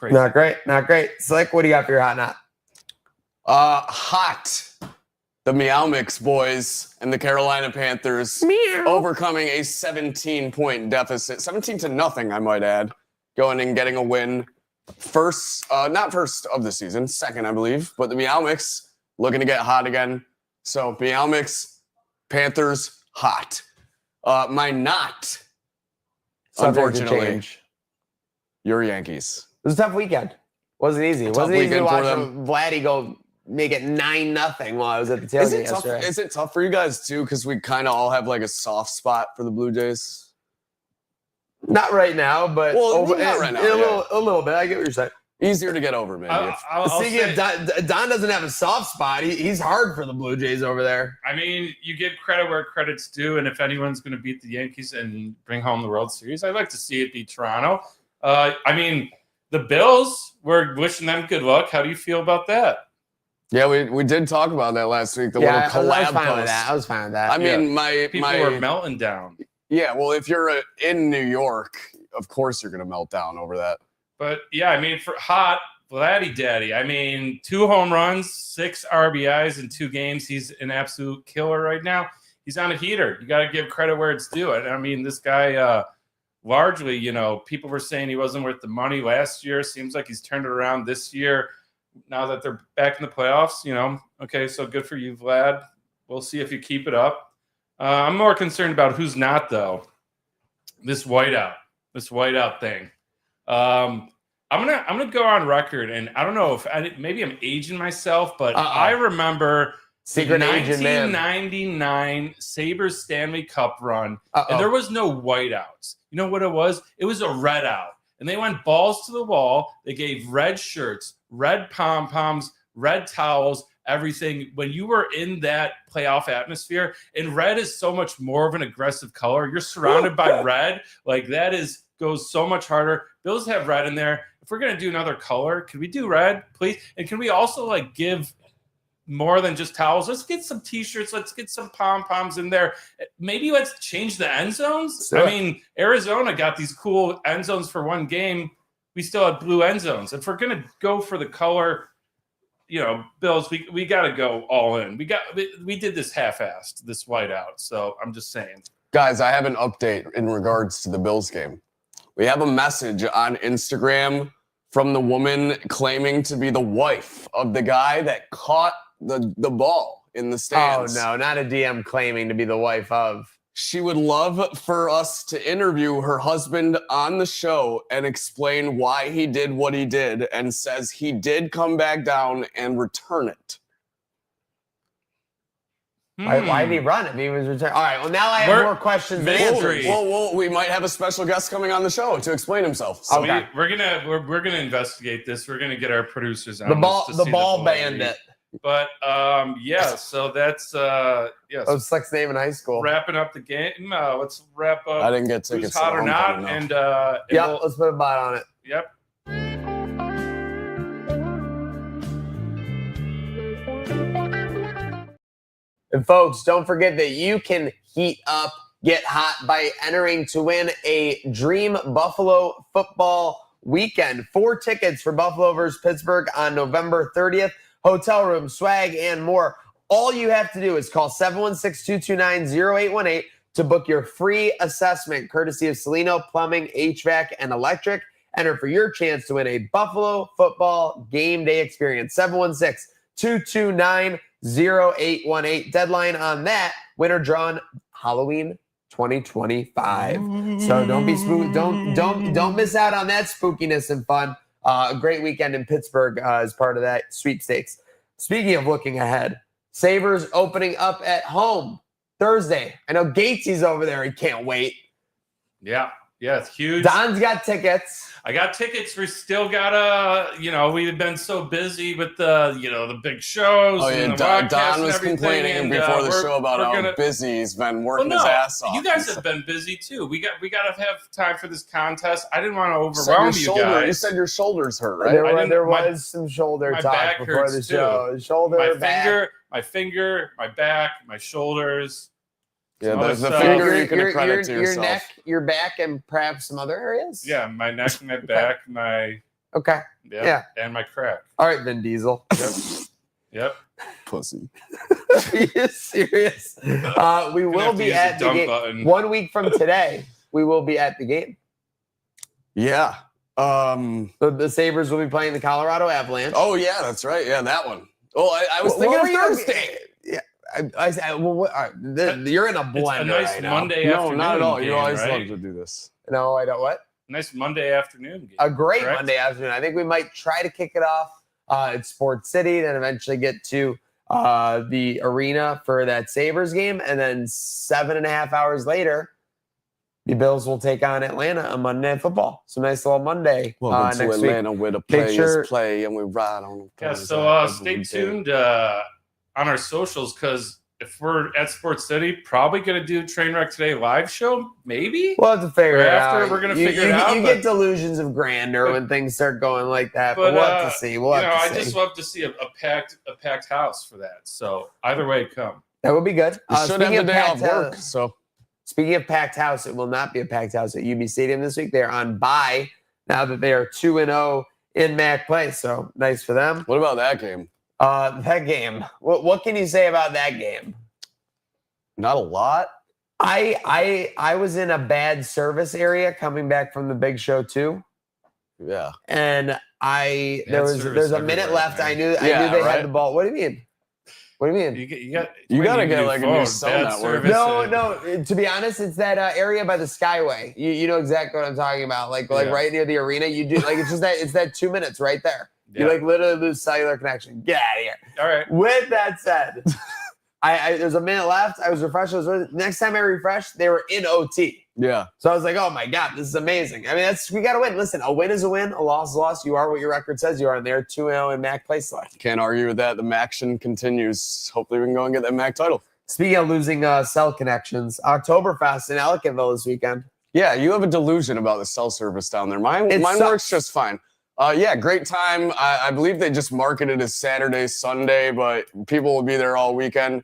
Not great. Not great. Slick, what do you got for your hot not? Hot. The Meow Mix boys and the Carolina Panthers overcoming a 17-point deficit. 17-0, I might add. Going and getting a win. Not first of the season, second, I believe. But the Meow Mix looking to get hot again. So Meow Mix, Panthers, hot. My not, unfortunately, your Yankees. It was a tough weekend. Wasn't easy. It Tough wasn't easy to weekend watch for them. Vladdy go make it 9-0 while I was at the Is tailgate it tough? yesterday. Is it tough for you guys too? Because we kind of all have like a soft spot for the Blue Jays. Not right now, but Well, not right now, a little bit. I get what you're saying. Easier to get over, maybe. Speaking of Don doesn't have a soft spot. He's hard for the Blue Jays over there. I mean, you give credit where credit's due, and if anyone's going to beat the Yankees and bring home the World Series, I'd like to see it be Toronto. I mean, the Bills, we're wishing them good luck. How do you feel about that? Yeah, we did talk about that last week. The little collab I was fine with post. that. I was fine with that. I mean, People were melting down. Yeah, well, if you're in New York, of course you're going to melt down over that. But yeah, I mean, for hot Vladdy Daddy, I mean, 2 home runs, 6 RBIs in 2 games. He's an absolute killer right now. He's on a heater. You got to give credit where it's due. And I mean, this guy, largely, people were saying he wasn't worth the money last year. Seems like he's turned it around this year. Now that they're back in the playoffs, okay, so good for you, Vlad. We'll see if you keep it up. I'm more concerned about who's not, though. This whiteout thing. I'm gonna go on record, and I don't know if maybe I'm aging myself, but I remember Secret the agent man. 1999 Sabres Stanley Cup run, Uh-oh. and there was no whiteouts. You know what it was? It was a red out, and they went balls to the wall. They gave red shirts, red pom-poms, red towels, everything. When you were in that playoff atmosphere, and red is so much more of an aggressive color. You're surrounded by red. Like that goes so much harder. Bills have red in there. If we're going to do another color, can we do red, please? And can we also give more than just towels? Let's get some T-shirts. Let's get some pom-poms in there. Maybe let's change the end zones. Sure. I mean, Arizona got these cool end zones for one game. We still have blue end zones. If we're going to go for the color, Bills, we got to go all in. We did this half-assed, this whiteout. So I'm just saying. Guys, I have an update in regards to the Bills game. We have a message on Instagram from the woman claiming to be the wife of the guy that caught the ball in the stands. Oh, no, not a DM claiming to be the wife of. She would love for us to interview her husband on the show and explain why he did what he did, and says he did come back down and return it. Why did he run if he was returned? All right, well, now I have more questions than answers. Well, we might have a special guest coming on the show to explain himself. So Okay. we're gonna investigate this. We're gonna get our producers on The this to see ball validity. bandit. But yeah, so that's yes. Oh, Slick's name in high school. Wrapping up the game. Let's wrap up. I didn't get Who's tickets. hot to or the not? homecoming, And Yeah, we'll- let's put a bot on it. yep. And folks, don't forget that you can heat up, get hot by entering to win a Dream Buffalo football weekend. 4 tickets for Buffalo versus Pittsburgh on November 30th. Hotel room, swag, and more. All you have to do is call 716-229-0818 to book your free assessment, courtesy of Celino Plumbing, HVAC, and Electric. Enter for your chance to win a Buffalo football game day experience. 716-229-0818. Deadline on that. Winner drawn Halloween 2025. So don't be spooked. Don't miss out on that spookiness and fun. A great weekend in Pittsburgh as part of that sweepstakes. Speaking of looking ahead, Sabres opening up at home Thursday. I know Gatesy's over there. He can't wait. Yeah, it's huge. Don's got tickets. I got tickets. We still gotta, we've been so busy with the big shows. Oh yeah, and the Don podcasts was and complaining before the show about how busy he's been working his ass off. You guys have been busy too. We gotta have time for this contest. I didn't want to overwhelm you guys. You said your shoulders hurt, right? There was some shoulder talk before the show. Shoulder, my finger, my back, my shoulders. Yeah, there's the finger you can credit to your yourself. neck, your back, and perhaps some other areas. Yeah, my neck, my back, my and my crack. All right, Vin Diesel. Yep. Pussy. Are you serious? We will be at the game. Button. 1 week from today, we will be at the game. Yeah. The Sabres will be playing the Colorado Avalanche. Oh yeah, that's right. Yeah, that one. Oh, I was thinking of Thursday. Yeah. I said, well, you're in a blender. It's a nice right Monday now. afternoon. No, not at all. Game, You always right? love to do this. No, I don't. What? Nice Monday afternoon game. A great correct? Monday afternoon. I think we might try to kick it off at Sports City, then eventually get to the arena for that Sabres game, and then 7.5 hours later, the Bills will take on Atlanta on Monday Night Football. So nice little Monday Welcome to next Atlanta, week. where the players play and we ride on them. Yeah, so stay tuned on our socials, because if we're at Sports City, probably going to do Trainwreck Today live show, maybe? We'll have to figure it out. We're going to figure it out. You get delusions of grandeur when things start going like that, but we'll have to see. I just love to see a packed house for that. So either way, come. That would be good. You should have the day off work, so... Speaking of packed house, it will not be a packed house at UB Stadium this week. They're on bye now that they are 2-0 in MAC play. So nice for them. What about that game? That game. What can you say about that game? Not a lot. I was in a bad service area coming back from the big show too. Yeah. And there's a minute left. Man. I knew they had the ball. What do you mean? What do you mean? You gotta get like a new cell network. No. To be honest, it's that area by the Skyway. You know exactly what I'm talking about. Like right near the arena. You do like it's that 2 minutes right there. You like literally lose cellular connection. Get out of here. All right. With that said, there's a minute left. I was refreshed. Next time I refreshed, they were in OT. Yeah. So I was like, oh my God, this is amazing. I mean, we got to win. Listen, a win is a win. A loss is a loss. You are what your record says you are. And they're 2-0 in MAC play select. Can't argue with that. The MACtion continues. Hopefully we can go and get that MAC title. Speaking of losing cell connections, Oktoberfest in Ellicottville this weekend. Yeah, you have a delusion about the cell service down there. Mine works just fine. Yeah, great time. I believe they just marketed as Saturday, Sunday, but people will be there all weekend.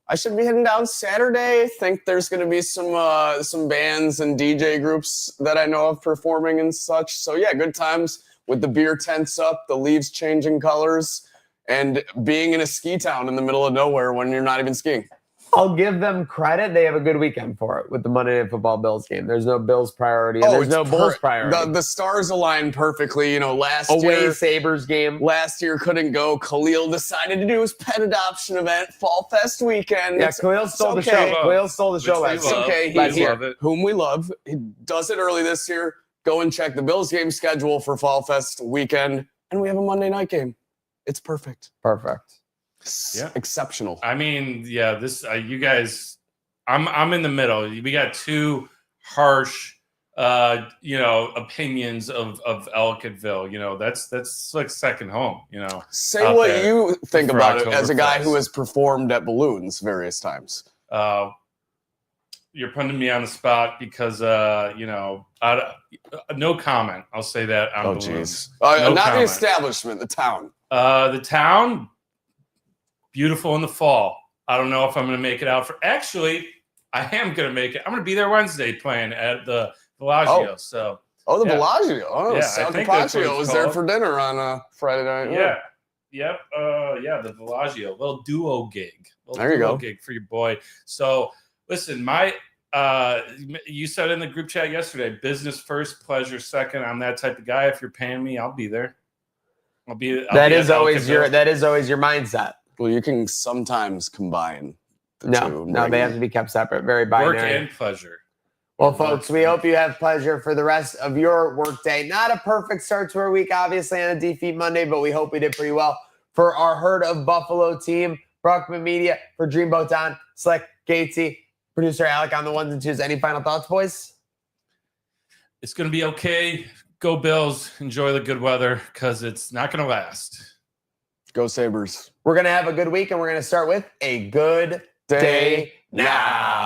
I should be heading down Saturday. Think there's going to be some bands and DJ groups that I know of performing and such. So yeah, good times with the beer tents up, the leaves changing colors, and being in a ski town in the middle of nowhere when you're not even skiing. I'll give them credit. They have a good weekend for it with the Monday Night Football Bills game. There's no Bills priority. And there's no Bulls priority. The stars aligned perfectly. Last year Sabres game. Last year couldn't go. Khalil decided to do his pet adoption event, Fall Fest weekend. Yeah, Khalil stole the show. Khalil stole the show last year. It's okay. Whom we love. He does it early this year. Go and check the Bills game schedule for Fall Fest weekend. And we have a Monday night game. It's perfect. Perfect. Yeah. Exceptional. I mean, yeah, this you guys, I'm in the middle. We got two harsh opinions of Ellicottville. That's like second home, Say what you think about it as a guy who has performed at Balloons various times. You're putting me on the spot because no comment. I'll say that on Balloons. Not comment. the establishment, the town. The town, beautiful in the fall. I don't know if I'm going to make it out for. Actually, I am going to make it. I'm going to be there Wednesday playing at the Bellagio. So. Oh, the Yeah. Bellagio. Oh, Yeah, I Sal think that's what Capaccio it's was there called. for dinner on Friday night. Yeah. Yep. Yeah, the Bellagio. Little duo gig. There you go. Gig for your boy. So listen, you said in the group chat yesterday, business first, pleasure second. I'm that type of guy. If you're paying me, I'll be there. That is always your mindset. Well, you can sometimes combine the two. No, they have to be kept separate. Very binary. Work and pleasure. Well, folks, we hope you have pleasure for the rest of your workday. Not a perfect start to our week, obviously, on a defeat Monday, but we hope we did pretty well. For our Herd of Buffalo team, Brockman Media, for Dreamboat Don, Slick, Gatesy, producer Alec on the ones and twos. Any final thoughts, boys? It's going to be okay. Go Bills. Enjoy the good weather because it's not going to last. Go Sabres. We're going to have a good week, and we're going to start with a good day now.